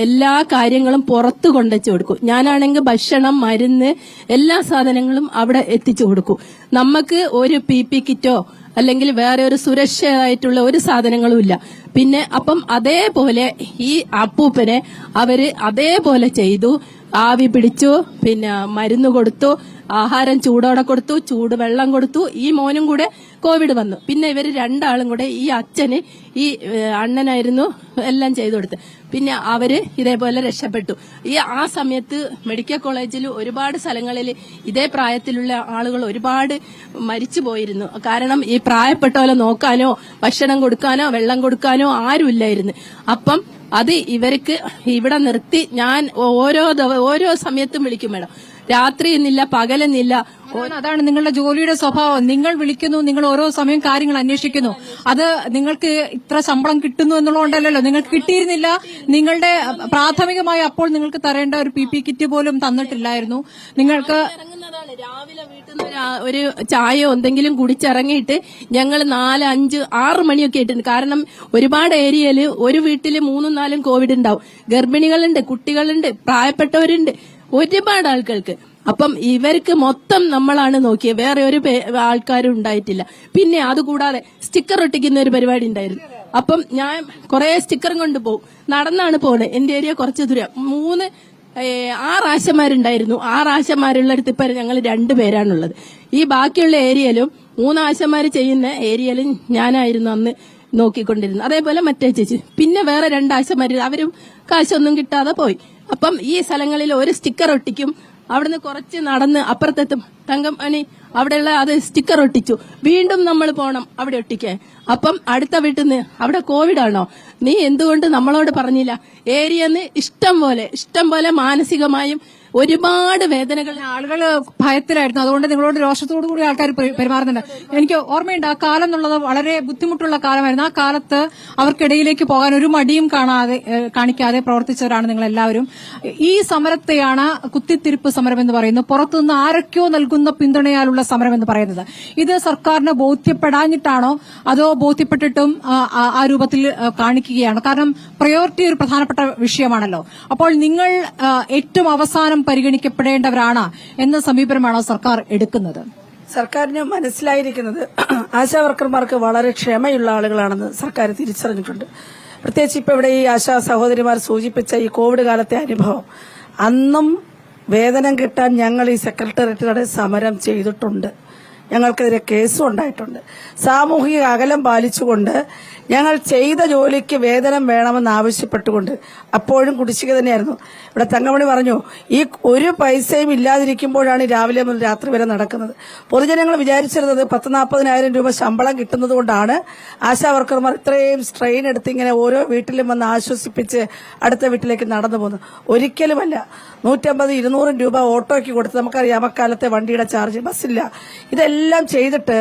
എല്ലാ കാര്യങ്ങളും പുറത്തു കൊണ്ടുവച്ച് കൊടുക്കും. ഞാനാണെങ്കിൽ ഭക്ഷണം, മരുന്ന്, എല്ലാ സാധനങ്ങളും അവിടെ എത്തിച്ചു കൊടുക്കും. നമുക്ക് ഒരു PP കിറ്റോ അല്ലെങ്കിൽ വേറെ ഒരു സുരക്ഷയായിട്ടുള്ള ഒരു സാധനങ്ങളും ഇല്ല. പിന്നെ അപ്പം അതേപോലെ ഈ അപ്പൂപ്പനെ അവര് അതേപോലെ ചെയ്തു. ആവി പിടിച്ചു, പിന്നെ മരുന്ന് കൊടുത്തു, ആഹാരം ചൂടോടെ കൊടുത്തു, ചൂടുവെള്ളം കൊടുത്തു. ഈ മോനും കൂടെ കോവിഡ് വന്നു. പിന്നെ ഇവര് രണ്ടാളും കൂടെ ഈ അച്ഛന് ഈ അണ്ണനായിരുന്നു എല്ലാം ചെയ്തു കൊടുത്ത്. പിന്നെ അവര് ഇതേപോലെ രക്ഷപ്പെട്ടു. ആ സമയത്ത് മെഡിക്കൽ കോളേജിൽ ഒരുപാട് സ്ഥലങ്ങളിൽ ഇതേ പ്രായത്തിലുള്ള ആളുകൾ ഒരുപാട് മരിച്ചു പോയിരുന്നു. കാരണം ഈ പ്രായപ്പെട്ടവരെ നോക്കാനോ ഭക്ഷണം കൊടുക്കാനോ വെള്ളം കൊടുക്കാനോ ആരുമില്ലായിരുന്നു. അപ്പം അത് ഇവർക്ക് ഇവിടെ നിർത്തി ഞാൻ ഓരോ സമയത്തും വിളിക്കും മേഡം. രാത്രി എന്നില്ല, പകലെന്നില്ല. അതാണ് നിങ്ങളുടെ ജോലിയുടെ സ്വഭാവം. നിങ്ങൾ വിളിക്കുന്നു, നിങ്ങൾ ഓരോ സമയം കാര്യങ്ങൾ അന്വേഷിക്കുന്നു. അത് നിങ്ങൾക്ക് ഇത്ര ശമ്പളം കിട്ടുന്നു എന്നുള്ളതുകൊണ്ടല്ലോ, നിങ്ങൾക്ക് കിട്ടിയിരുന്നില്ല. നിങ്ങളുടെ പ്രാഥമികമായി അപ്പോൾ നിങ്ങൾക്ക് തരേണ്ട ഒരു PP കിറ്റ് പോലും തന്നിട്ടില്ലായിരുന്നു. നിങ്ങൾക്ക് രാവിലെ വീട്ടിൽ നിന്ന് ഒരു ചായയോ എന്തെങ്കിലും കുടിച്ചിറങ്ങിയിട്ട് ഞങ്ങൾ 4, 5, 6 മണിയൊക്കെ ആയിട്ടുണ്ട്. കാരണം ഒരുപാട് ഏരിയയിൽ ഒരു വീട്ടിൽ 3, 4 കോവിഡ് ഉണ്ടാവും. ഗർഭിണികളുണ്ട്, കുട്ടികളുണ്ട്, പ്രായപ്പെട്ടവരുണ്ട്, ഒരുപാട് ആൾക്കാർക്ക്. അപ്പം ഇവർക്ക് മൊത്തം നമ്മളാണ് നോക്കിയത്, വേറെ ഒരു ആൾക്കാരും ഉണ്ടായിട്ടില്ല. പിന്നെ അതുകൂടാതെ സ്റ്റിക്കർ ഒട്ടിക്കുന്ന ഒരു പരിപാടി ഉണ്ടായിരുന്നു. അപ്പം ഞാൻ കുറെ സ്റ്റിക്കറും കൊണ്ട് പോകും, നടന്നാണ് പോകുന്നത്. എന്റെ ഏരിയ കുറച്ച് ദൂരം. 6 ആശമാരുണ്ടായിരുന്നു. 6 ആശമാരുള്ളടത്ത് ഇപ്പൊ ഞങ്ങൾ 2 പേരാണുള്ളത്. ഈ ബാക്കിയുള്ള ഏരിയയിലും 3 ആശമാര് ചെയ്യുന്ന ഏരിയയിലും ഞാനായിരുന്നു അന്ന് നോക്കിക്കൊണ്ടിരുന്നത്. അതേപോലെ മറ്റേ ചേച്ചി, പിന്നെ വേറെ 2 ആശമാര്, അവരും കാശൊന്നും കിട്ടാതെ പോയി. അപ്പം ഈ സ്ഥലങ്ങളിൽ ഒരു സ്റ്റിക്കർ ഒട്ടിക്കും, അവിടുന്ന് കുറച്ച് നടന്ന് അപ്പുറത്തെത്തും, തങ്കമണി അവിടെയുള്ള അത് സ്റ്റിക്കർ ഒട്ടിച്ചു, വീണ്ടും നമ്മൾ പോണം അവിടെ ഒട്ടിക്കാൻ. അപ്പം അടുത്ത വീട്ടിൽ നിന്ന് അവിടെ കോവിഡ് ആണോ, നീ എന്തുകൊണ്ട് നമ്മളോട് പറഞ്ഞില്ല? ഏരിയന്ന് ഇഷ്ടം പോലെ മാനസികമായും ഒരുപാട് വേദനകൾ. ആളുകൾ ഭയത്തിലായിരുന്നു, അതുകൊണ്ട് നിങ്ങളോട് രോഷത്തോടു കൂടി ആൾക്കാർ പെരുമാറുന്നുണ്ട്. എനിക്ക് ഓർമ്മയുണ്ട്, ആ കാലം എന്നുള്ളത് വളരെ ബുദ്ധിമുട്ടുള്ള കാലമായിരുന്നു. ആ കാലത്ത് അവർക്കിടയിലേക്ക് പോകാൻ ഒരു മടിയും കാണിക്കാതെ പ്രവർത്തിച്ചവരാണ് നിങ്ങൾ എല്ലാവരും. ഈ സമരത്തെയാണ് കുത്തിത്തിരിപ്പ് സമരം എന്ന് പറയുന്നത്, പുറത്തുനിന്ന് ആരൊക്കെയോ നൽകുന്ന പിന്തുണയാലുള്ള സമരം എന്ന് പറയുന്നത്. ഇത് സർക്കാരിന് ബോധ്യപ്പെടാഞ്ഞിട്ടാണോ അതോ ബോധ്യപ്പെട്ടിട്ടും ആ രൂപത്തിൽ കാണിക്കുകയാണ്? കാരണം പ്രയോറിറ്റി ഒരു പ്രധാനപ്പെട്ട വിഷയമാണല്ലോ. അപ്പോൾ നിങ്ങൾ ഏറ്റവും അവസാനം പരിഗണിക്കപ്പെടേണ്ടവരാണ് എന്ന സമീപനമാണോ സർക്കാർ എടുക്കുന്നത്? സർക്കാരിന് മനസ്സിലായിരിക്കുന്നത് ആശാവർക്കർമാർക്ക് വളരെ ക്ഷമയുള്ള ആളുകളാണെന്ന് സർക്കാർ തിരിച്ചറിഞ്ഞിട്ടുണ്ട്. പ്രത്യേകിച്ച് ഇപ്പൊ ഇവിടെ ഈ ആശാ സഹോദരിമാർ സൂചിപ്പിച്ച ഈ കോവിഡ് കാലത്തെ അനുഭവം, അന്നും വേതനം കിട്ടാൻ ഞങ്ങൾ ഈ സെക്രട്ടേറിയറ്റിലൂടെ സമരം ചെയ്തിട്ടുണ്ട്. ഞങ്ങൾക്കെതിരെ കേസും ഉണ്ടായിട്ടുണ്ട്. സാമൂഹിക അകലം പാലിച്ചുകൊണ്ട് ഞങ്ങൾ ചെയ്ത ജോലിക്ക് വേതനം വേണമെന്ന് ആവശ്യപ്പെട്ടുകൊണ്ട്, അപ്പോഴും കുടിശ്ശിക തന്നെയായിരുന്നു. ഇവിടെ തങ്കമണി പറഞ്ഞു, ഈ ഒരു പൈസയും ഇല്ലാതിരിക്കുമ്പോഴാണ് രാവിലെ മുതൽ രാത്രി വരെ നടക്കുന്നത്. പൊതുജനങ്ങൾ വിചാരിച്ചിരുന്നത് 10-40,000 രൂപ ശമ്പളം കിട്ടുന്നത് കൊണ്ടാണ് ആശാവർക്കർമാർ ഇത്രയും സ്ട്രെയിൻ എടുത്ത് ഇങ്ങനെ ഓരോ വീട്ടിലും വന്ന് ആശ്വസിപ്പിച്ച് അടുത്ത വീട്ടിലേക്ക് നടന്നു പോകുന്നത്. ഒരിക്കലുമല്ല. 150-200 രൂപ ഓട്ടോയ്ക്ക് കൊടുത്ത്, നമുക്കറിയാം അക്കാലത്തെ വണ്ടിയുടെ ചാർജ്, ബസ്സില്ല, ഇതെല്ലാം ചെയ്തിട്ട്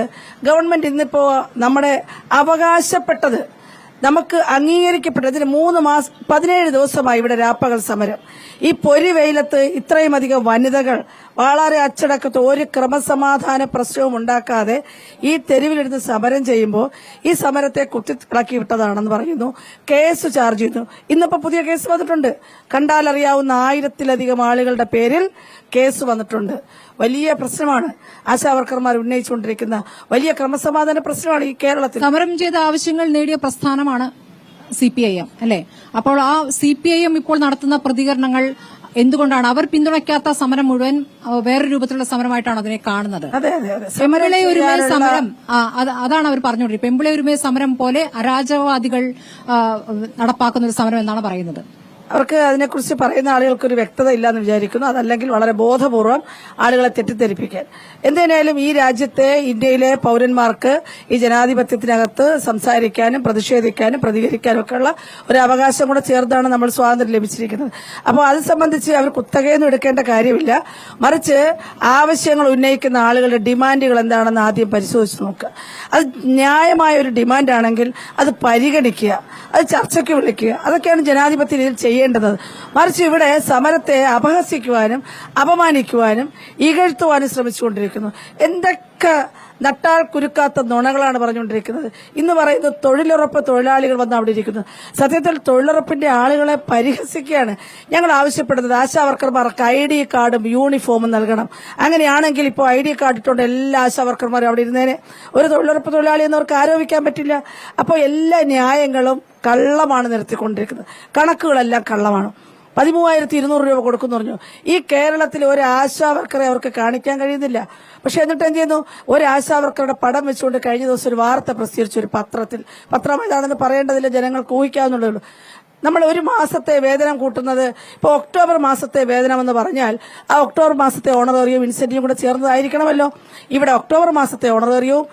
ഗവൺമെന്റ് ഇന്നിപ്പോ നമ്മുടെ അവകാശപ്പെട്ടത് നമുക്ക് അംഗീകരിക്കപ്പെട്ടതിന് 17 ദിവസമായി ഇവിടെ രാപ്പകൽ സമരം. ഈ പൊരി വെയിലത്ത് ഇത്രയും അധികം വനിതകൾ വളരെ അച്ചടക്കത്ത് ഒരു ക്രമസമാധാന പ്രശ്നവും ഉണ്ടാക്കാതെ ഈ തെരുവിലിരുന്ന് സമരം ചെയ്യുമ്പോൾ ഈ സമരത്തെ കുത്തിളക്കി വിട്ടതാണെന്ന് പറയുന്നു. കേസ് ചാർജ് ചെയ്യുന്നു. ഇന്നിപ്പോ പുതിയ കേസ് വന്നിട്ടുണ്ട്. കണ്ടാലറിയാവുന്ന 1000-ലധികം ആളുകളുടെ പേരിൽ കേസ് വന്നിട്ടുണ്ട്. വലിയ പ്രശ്നമാണ് ആശാവർക്കർമാർ ഉന്നയിച്ചുകൊണ്ടിരിക്കുന്ന വലിയ ക്രമസമാധാന പ്രശ്നമാണ് ഈ കേരളത്തിൽ. സമരം ചെയ്ത ആവശ്യങ്ങൾ നേടിയ പ്രസ്ഥാനമാണ് CPIM അല്ലെ? അപ്പോൾ ആ CPIM ഇപ്പോൾ നടത്തുന്ന പ്രതികരണങ്ങൾ എന്തുകൊണ്ടാണ് അവർ പിന്തുണയ്ക്കാത്ത സമരം മുഴുവൻ വേറൊരു രൂപത്തിലുള്ള സമരമായിട്ടാണ് അതിനെ കാണുന്നത്? അതെ അതെ അതെ പെമ്പിളെ ഒരുമേ സമരം അതാണ് അവർ പറഞ്ഞുകൊണ്ടിരിക്കുന്നത്. പെമ്പിളെ ഒരുമേ സമരം പോലെ അരാജകവാദികൾ നടപ്പാക്കുന്ന ഒരു സമരം എന്നാണ് പറയുന്നത്. അവർക്ക് അതിനെക്കുറിച്ച് പറയുന്ന ആളുകൾക്കൊരു വ്യക്തത ഇല്ലാന്ന് വിചാരിക്കുന്നു. അതല്ലെങ്കിൽ വളരെ ബോധപൂർവം ആളുകളെ തെറ്റിദ്ധരിപ്പിക്കാൻ. എന്തായാലും ഈ രാജ്യത്തെ ഇന്ത്യയിലെ പൌരന്മാർക്ക് ഈ ജനാധിപത്യത്തിനകത്ത് സംസാരിക്കാനും പ്രതിഷേധിക്കാനും പ്രതികരിക്കാനും ഒക്കെയുള്ള ഒരു അവകാശം കൂടെ ചേർത്താണ് നമ്മൾ സ്വാതന്ത്ര്യം ലഭിച്ചിരിക്കുന്നത്. അപ്പോൾ അത് സംബന്ധിച്ച് അവർ കുത്തകയൊന്നും എടുക്കേണ്ട കാര്യമില്ല. മറിച്ച് ആവശ്യങ്ങൾ ഉന്നയിക്കുന്ന ആളുകളുടെ ഡിമാൻഡുകൾ എന്താണെന്ന് ആദ്യം പരിശോധിച്ച് നോക്കുക. അത് ന്യായമായ ഒരു ഡിമാൻഡാണെങ്കിൽ അത് പരിഗണിക്കുക, അത് ചർച്ചയ്ക്ക് വിളിക്കുക. അതൊക്കെയാണ് ജനാധിപത്യ രീതിയിൽ ചെയ്യേണ്ടത്. മറിച്ച് ഇവിടെ സമരത്തെ അപഹസിക്കുവാനും അപമാനിക്കുവാനും ഇകഴ്ത്തുവാനും ശ്രമിച്ചുകൊണ്ടിരിക്കുന്നു. എന്തൊക്കെ നട്ടാൽ കുരുക്കാത്ത നുണകളാണ് പറഞ്ഞുകൊണ്ടിരിക്കുന്നത്. ഇന്ന് പറയുന്നത് തൊഴിലുറപ്പ് തൊഴിലാളികൾ വന്ന് അവിടെ ഇരിക്കുന്നു. സത്യത്തിൽ തൊഴിലുറപ്പിന്റെ ആളുകളെ പരിഹസിക്കുകയാണ്. ഞങ്ങൾ ആവശ്യപ്പെടുന്നത് ആശാവർക്കർമാർക്ക് ID കാർഡും യൂണിഫോമും നൽകണം. അങ്ങനെയാണെങ്കിൽ ഇപ്പോൾ ID കാർഡ് ഇട്ടുകൊണ്ട് എല്ലാ ആശാവർക്കർമാരും അവിടെ ഇരുന്നേനെ. ഒരു തൊഴിലുറപ്പ് തൊഴിലാളി എന്നവർക്ക് ആരോപിക്കാൻ പറ്റില്ല. അപ്പോൾ എല്ലാ ന്യായങ്ങളും കള്ളമാണ് നിരത്തിക്കൊണ്ടിരിക്കുന്നത്. കണക്കുകളെല്ലാം കള്ളമാണ്. 13,200 രൂപ കൊടുക്കുന്നു പറഞ്ഞു. ഈ കേരളത്തിൽ ഒരു ആശാവർക്കറെ അവർക്ക് കാണിക്കാൻ കഴിയുന്നില്ല. പക്ഷെ എന്നിട്ട് എന്ത് ചെയ്യുന്നു? ഒരു ആശാവർക്കറുടെ പടം വെച്ചുകൊണ്ട് കഴിഞ്ഞ ദിവസം ഒരു വാർത്ത പ്രസിദ്ധീകരിച്ചു ഒരു പത്രത്തിൽ. പത്രം ഏതാണെന്ന് പറയേണ്ടതില്ല, ജനങ്ങൾക്ക് ഊഹിക്കാവുന്നുള്ളൂ. നമ്മൾ ഒരു മാസത്തെ വേതനം കൂട്ടുന്നത് ഇപ്പോൾ ഒക്ടോബർ മാസത്തെ വേതനം എന്ന് പറഞ്ഞാൽ ആ ഒക്ടോബർ മാസത്തെ ഓണറേറിയവും ഇൻസെന്റീവും കൂടെ ചേർന്നതായിരിക്കണമല്ലോ. ഇവിടെ ഒക്ടോബർ മാസത്തെ ഓണറേറിയവും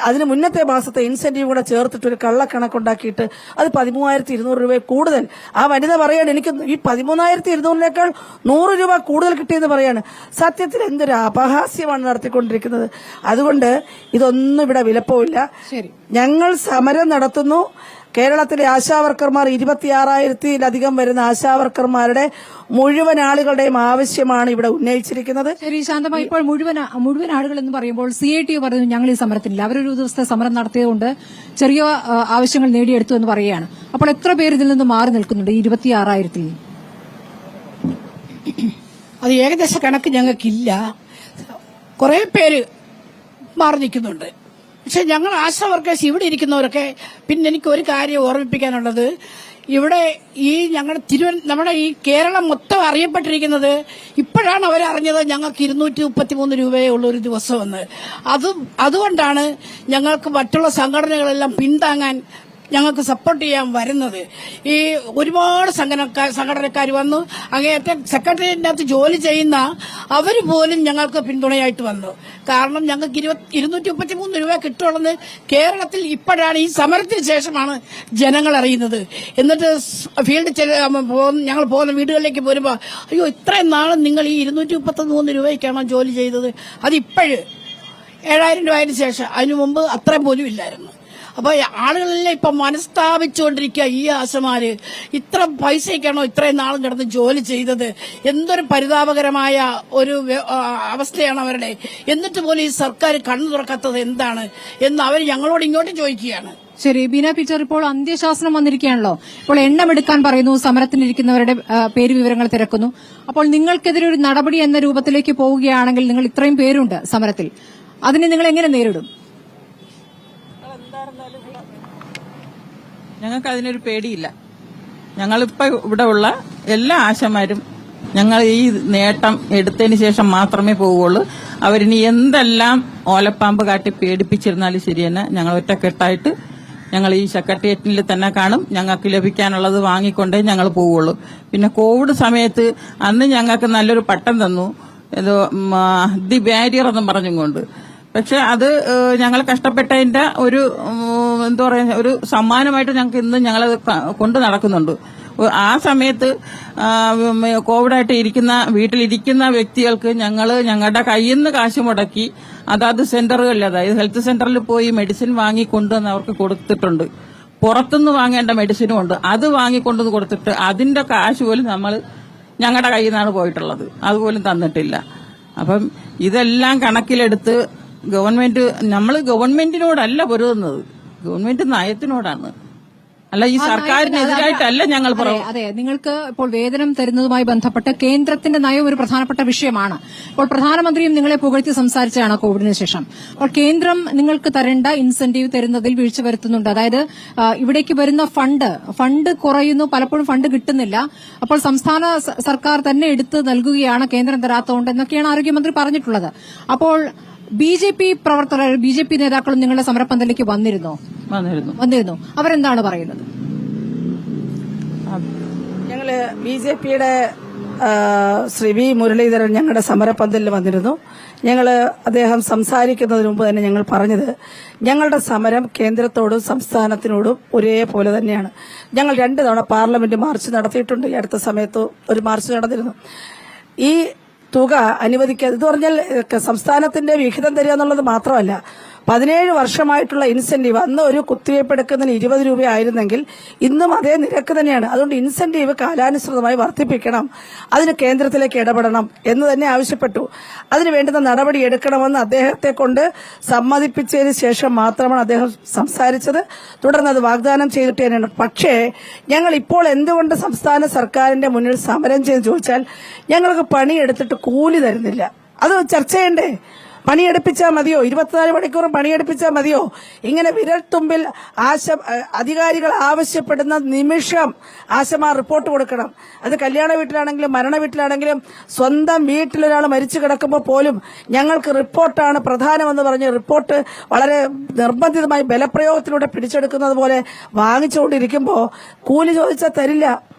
അതിന് മുന്നത്തെ മാസത്തെ ഇൻസെന്റീവ് കൂടെ ചേർത്തിട്ട് ഒരു കള്ളക്കണക്കുണ്ടാക്കിയിട്ട് അത് 13,200 രൂപ കൂടുതൽ. ആ വനിത പറയാണ് എനിക്ക് ഈ 13,200-നേക്കാൾ 100 രൂപ കൂടുതൽ കിട്ടിയെന്ന് പറയാണ്. സത്യത്തിൽ എന്തൊരു അപഹാസ്യമാണ് നടത്തിക്കൊണ്ടിരിക്കുന്നത്. അതുകൊണ്ട് ഇതൊന്നും ഇവിടെ വിലപ്പോവില്ല. ഞങ്ങൾ സമരം നടത്തുന്നു. കേരളത്തിലെ ആശാവർക്കർമാർ 26,000-ലധികം വരുന്ന ആശാവർക്കർമാരുടെ മുഴുവൻ ആളുകളുടെയും ആവശ്യമാണ് ഇവിടെ ഉന്നയിച്ചിരിക്കുന്നത്. ശരി ശാന്തമ്മ, ഇപ്പോൾ മുഴുവൻ ആളുകൾ എന്ന് പറയുമ്പോൾ CITU പറഞ്ഞു ഞങ്ങൾ ഈ സമരത്തിനില്ല. അവരൊരു ദിവസത്തെ സമരം നടത്തിയതുകൊണ്ട് ചെറിയ ആവശ്യങ്ങൾ നേടിയെടുത്തു എന്ന് പറയുകയാണ്. അപ്പോൾ എത്ര പേര് ഇതിൽ നിന്ന് മാറി നിൽക്കുന്നുണ്ട് 26,000-ൽ? അത് ഏകദേശ കണക്ക് ഞങ്ങൾക്കില്ല. കുറെ പേര് മാറി നിൽക്കുന്നുണ്ട്. പക്ഷെ ഞങ്ങൾ ആശാ വർക്കേഴ്സ് ഇവിടെ ഇരിക്കുന്നവരൊക്കെ, പിന്നെ എനിക്ക് ഒരു കാര്യം ഓർമ്മിപ്പിക്കാനുള്ളത്, ഇവിടെ ഈ നമ്മുടെ ഈ കേരളം മൊത്തം അറിയപ്പെട്ടിരിക്കുന്നത് ഇപ്പോഴാണ് അവരറിഞ്ഞത് ഞങ്ങൾക്ക് 233 രൂപയേ ഉള്ളൂ ഒരു ദിവസമെന്ന്. അതുകൊണ്ടാണ് ഞങ്ങൾക്ക് മറ്റുള്ള സംഘടനകളെല്ലാം പിന്താങ്ങാൻ ഞങ്ങൾക്ക് സപ്പോർട്ട് ചെയ്യാൻ വരുന്നത്. ഈ ഒരുപാട് സംഘടനക്കാർ വന്നു. അങ്ങേയറ്റം സെക്രട്ടേറിയറ്റിനകത്ത് ജോലി ചെയ്യുന്ന അവർ പോലും ഞങ്ങൾക്ക് പിന്തുണയായിട്ട് വന്നു. കാരണം ഞങ്ങൾക്ക് 233 രൂപ കിട്ടുമെന്ന് കേരളത്തിൽ ഇപ്പോഴാണ്, ഈ സമരത്തിന് ശേഷമാണ് ജനങ്ങൾ അറിയുന്നത്. എന്നിട്ട് ഫീൽഡ് ഞങ്ങൾ പോകുന്ന വീടുകളിലേക്ക് പോരുമ്പോൾ അയ്യോ ഇത്രയും നാളും നിങ്ങൾ ഈ 233 രൂപയ്ക്കാണോ ജോലി ചെയ്തത്? അതിപ്പോഴും 7,000 രൂപയ്ക്ക് ശേഷം, അതിനു മുമ്പ് അത്രയും പോലും ഇല്ലായിരുന്നു. അപ്പൊ ആളുകളെല്ലാം ഇപ്പൊ മനസ്താപിച്ചുകൊണ്ടിരിക്കുക. ഈ ആശമാര് ഇത്ര പൈസയ്ക്കാണോ ഇത്രയും നാളും കിടന്ന് ജോലി ചെയ്തത്? എന്തൊരു പരിതാപകരമായ ഒരു അവസ്ഥയാണ് അവരുടെ. എന്നിട്ട് പോലും ഈ സർക്കാർ കണ്ണു തുറക്കാത്തത് എന്താണ് എന്ന് അവർ ഞങ്ങളോട് ഇങ്ങോട്ട് ചോദിക്കുകയാണ്. ശരി ബീന പീറ്റർ, ഇപ്പോൾ അന്ത്യശാസനം വന്നിരിക്കുകയാണല്ലോ. ഇപ്പോൾ എണ്ണമെടുക്കാൻ പറയുന്നു, സമരത്തിലിരിക്കുന്നവരുടെ പേര് വിവരങ്ങൾ തിരക്കുന്നു. അപ്പോൾ നിങ്ങൾക്കെതിരെ ഒരു നടപടി എന്ന രൂപത്തിലേക്ക് പോവുകയാണെങ്കിൽ, നിങ്ങൾ ഇത്രയും പേരുണ്ട് സമരത്തിൽ, അതിനെ നിങ്ങൾ എങ്ങനെ നേരിടും? ഞങ്ങൾക്ക് അതിനൊരു പേടിയില്ല. ഞങ്ങളിപ്പോ ഇവിടെ ഉള്ള എല്ലാ ആശമാരും ഞങ്ങൾ ഈ നേട്ടം എടുത്തതിന് ശേഷം മാത്രമേ പോവുകയുള്ളൂ. അവരിനി എന്തെല്ലാം ഓലപ്പാമ്പ് കാട്ടി പേടിപ്പിച്ചിരുന്നാലും ശരി തന്നെ ഞങ്ങൾ ഒറ്റക്കെട്ടായിട്ട് ഞങ്ങൾ ഈ സെക്രട്ടേറിയറ്റിൽ തന്നെ കാണും. ഞങ്ങൾക്ക് ലഭിക്കാനുള്ളത് വാങ്ങിക്കൊണ്ടേ ഞങ്ങൾ പോവുകയുള്ളൂ. പിന്നെ കോവിഡ് സമയത്ത് അന്ന് ഞങ്ങൾക്ക് നല്ലൊരു പട്ടം തന്നു, ഏതോ ദി ബാരിയർ എന്നും പറഞ്ഞുകൊണ്ട്. പക്ഷെ അത് ഞങ്ങൾ കഷ്ടപ്പെട്ടതിന്റെ ഒരു എന്താ പറയുക, ഒരു സമ്മാനമായിട്ട് ഞങ്ങൾക്ക് ഇന്ന് ഞങ്ങളത് കൊണ്ട് നടക്കുന്നുണ്ട്. ആ സമയത്ത് കോവിഡായിട്ട് വീട്ടിലിരിക്കുന്ന വ്യക്തികൾക്ക് ഞങ്ങളുടെ കയ്യിൽ നിന്ന് കാശ് മുടക്കി അതാത് സെന്ററുകളിൽ, അതായത് ഹെൽത്ത് സെന്ററിൽ പോയി മെഡിസിൻ വാങ്ങിക്കൊണ്ടുവന്ന് അവർക്ക് കൊടുത്തിട്ടുണ്ട്. പുറത്തുനിന്ന് വാങ്ങേണ്ട മെഡിസിനും ഉണ്ട്, അത് വാങ്ങിക്കൊണ്ടുവന്ന് കൊടുത്തിട്ട് അതിന്റെ കാശ് പോലും ഞങ്ങളുടെ കയ്യിൽ നിന്നാണ് പോയിട്ടുള്ളത്, അതുപോലും തന്നിട്ടില്ല. അപ്പം ഇതെല്ലാം കണക്കിലെടുത്ത് നമ്മൾ ഗവൺമെന്റിനോടല്ല പൊരുതുന്നത്, ഗവൺമെന്റ് നയത്തിനോടാണ്, അല്ല ഈ സർക്കാരിനെതിരായിട്ടല്ല ഞങ്ങൾ പറയുന്നത്. അതെ, നിങ്ങൾക്ക് ഇപ്പോൾ വേതനം തരുന്നതുമായി ബന്ധപ്പെട്ട് കേന്ദ്രത്തിന്റെ നയം ഒരു പ്രധാനപ്പെട്ട വിഷയമാണ്. ഇപ്പോൾ പ്രധാനമന്ത്രിയും നിങ്ങളെ പുകഴ്ത്തി സംസാരിച്ചതാണ് കോവിഡിന് ശേഷം. അപ്പോൾ കേന്ദ്രം നിങ്ങൾക്ക് തരേണ്ട ഇൻസെന്റീവ് തരുന്നതിൽ വീഴ്ച വരുത്തുന്നുണ്ട്. അതായത് ഇവിടേക്ക് വരുന്ന ഫണ്ട് കുറയുന്നു, പലപ്പോഴും ഫണ്ട് കിട്ടുന്നില്ല. അപ്പോൾ സംസ്ഥാന സർക്കാർ തന്നെ എടുത്ത് നൽകുകയാണ്, കേന്ദ്രം തരാത്തതുകൊണ്ട് എന്നൊക്കെയാണ് ആരോഗ്യമന്ത്രി പറഞ്ഞിട്ടുള്ളത്. അപ്പോൾ ബിജെപി പ്രവർത്തകർ, ബിജെപി നേതാക്കളും നിങ്ങളുടെ സമരപ്പന്തലിലേക്ക് വന്നിരുന്നു. അവരെന്താണ് പറയുന്നത്? ഞങ്ങള് ബിജെപിയുടെ ശ്രീ വി മുരളീധരൻ ഞങ്ങളുടെ സമരപ്പന്തലിൽ വന്നിരുന്നു. അദ്ദേഹം സംസാരിക്കുന്നതിന് മുമ്പ് തന്നെ ഞങ്ങൾ പറഞ്ഞത്, ഞങ്ങളുടെ സമരം കേന്ദ്രത്തോടും സംസ്ഥാനത്തിനോടും ഒരേപോലെ തന്നെയാണ്. ഞങ്ങൾ 2 തവണ പാർലമെന്റ് മാർച്ച് നടത്തിയിട്ടുണ്ട്. ഈ അടുത്ത സമയത്ത് ഒരു മാർച്ച് നടന്നിരുന്നു. ഈ തുക അനുവദിക്കുക എന്ന് പറഞ്ഞാൽ സംസ്ഥാനത്തിന്റെ വിഹിതം തരിക എന്നുള്ളത് മാത്രമല്ല, 17 വർഷമായിട്ടുള്ള ഇൻസെന്റീവ്, അന്ന് ഒരു കുത്തിവയ്പ് എടുക്കുന്നതിന് 20 രൂപയായിരുന്നെങ്കിൽ ഇന്നും അതേ നിരക്ക് തന്നെയാണ്. അതുകൊണ്ട് ഇൻസെന്റീവ് കാലാനുസൃതമായി വർദ്ധിപ്പിക്കണം, അതിന് കേന്ദ്രത്തിലേക്ക് ഇടപെടണം എന്ന് തന്നെ ആവശ്യപ്പെട്ടു. അതിന് വേണ്ടുന്ന നടപടി എടുക്കണമെന്ന് അദ്ദേഹത്തെ കൊണ്ട് സമ്മതിപ്പിച്ചതിന് ശേഷം മാത്രമാണ് അദ്ദേഹം സംസാരിച്ചത്. തുടർന്ന് അത് വാഗ്ദാനം ചെയ്തിട്ട് തന്നെയാണ്. പക്ഷേ ഞങ്ങൾ ഇപ്പോൾ എന്തുകൊണ്ട് സംസ്ഥാന സർക്കാരിന്റെ മുന്നിൽ സമരം ചെയ്ത് ചോദിച്ചാൽ, ഞങ്ങൾക്ക് പണിയെടുത്തിട്ട് കൂലി തരുന്നില്ല. അത് ചർച്ച ചെയ്യണ്ടേ? പണിയെടുപ്പിച്ചാൽ മതിയോ? 24 മണിക്കൂറും പണിയെടുപ്പിച്ചാൽ മതിയോ? ഇങ്ങനെ വിരൽത്തുമ്പിൽ അധികാരികൾ ആവശ്യപ്പെടുന്ന നിമിഷം ആശമാർ റിപ്പോർട്ട് കൊടുക്കണം. അത് കല്യാണ വീട്ടിലാണെങ്കിലും മരണ വീട്ടിലാണെങ്കിലും സ്വന്തം വീട്ടിലൊരാൾ മരിച്ചു കിടക്കുമ്പോൾ പോലും ഞങ്ങൾക്ക് റിപ്പോർട്ടാണ് പ്രധാനമെന്ന് പറഞ്ഞ് റിപ്പോർട്ട് വളരെ നിർബന്ധിതമായി ബലപ്രയോഗത്തിലൂടെ പിടിച്ചെടുക്കുന്നത് പോലെ വാങ്ങിച്ചുകൊണ്ടിരിക്കുമ്പോൾ കൂലി ചോദിച്ചാൽ തരില്ല.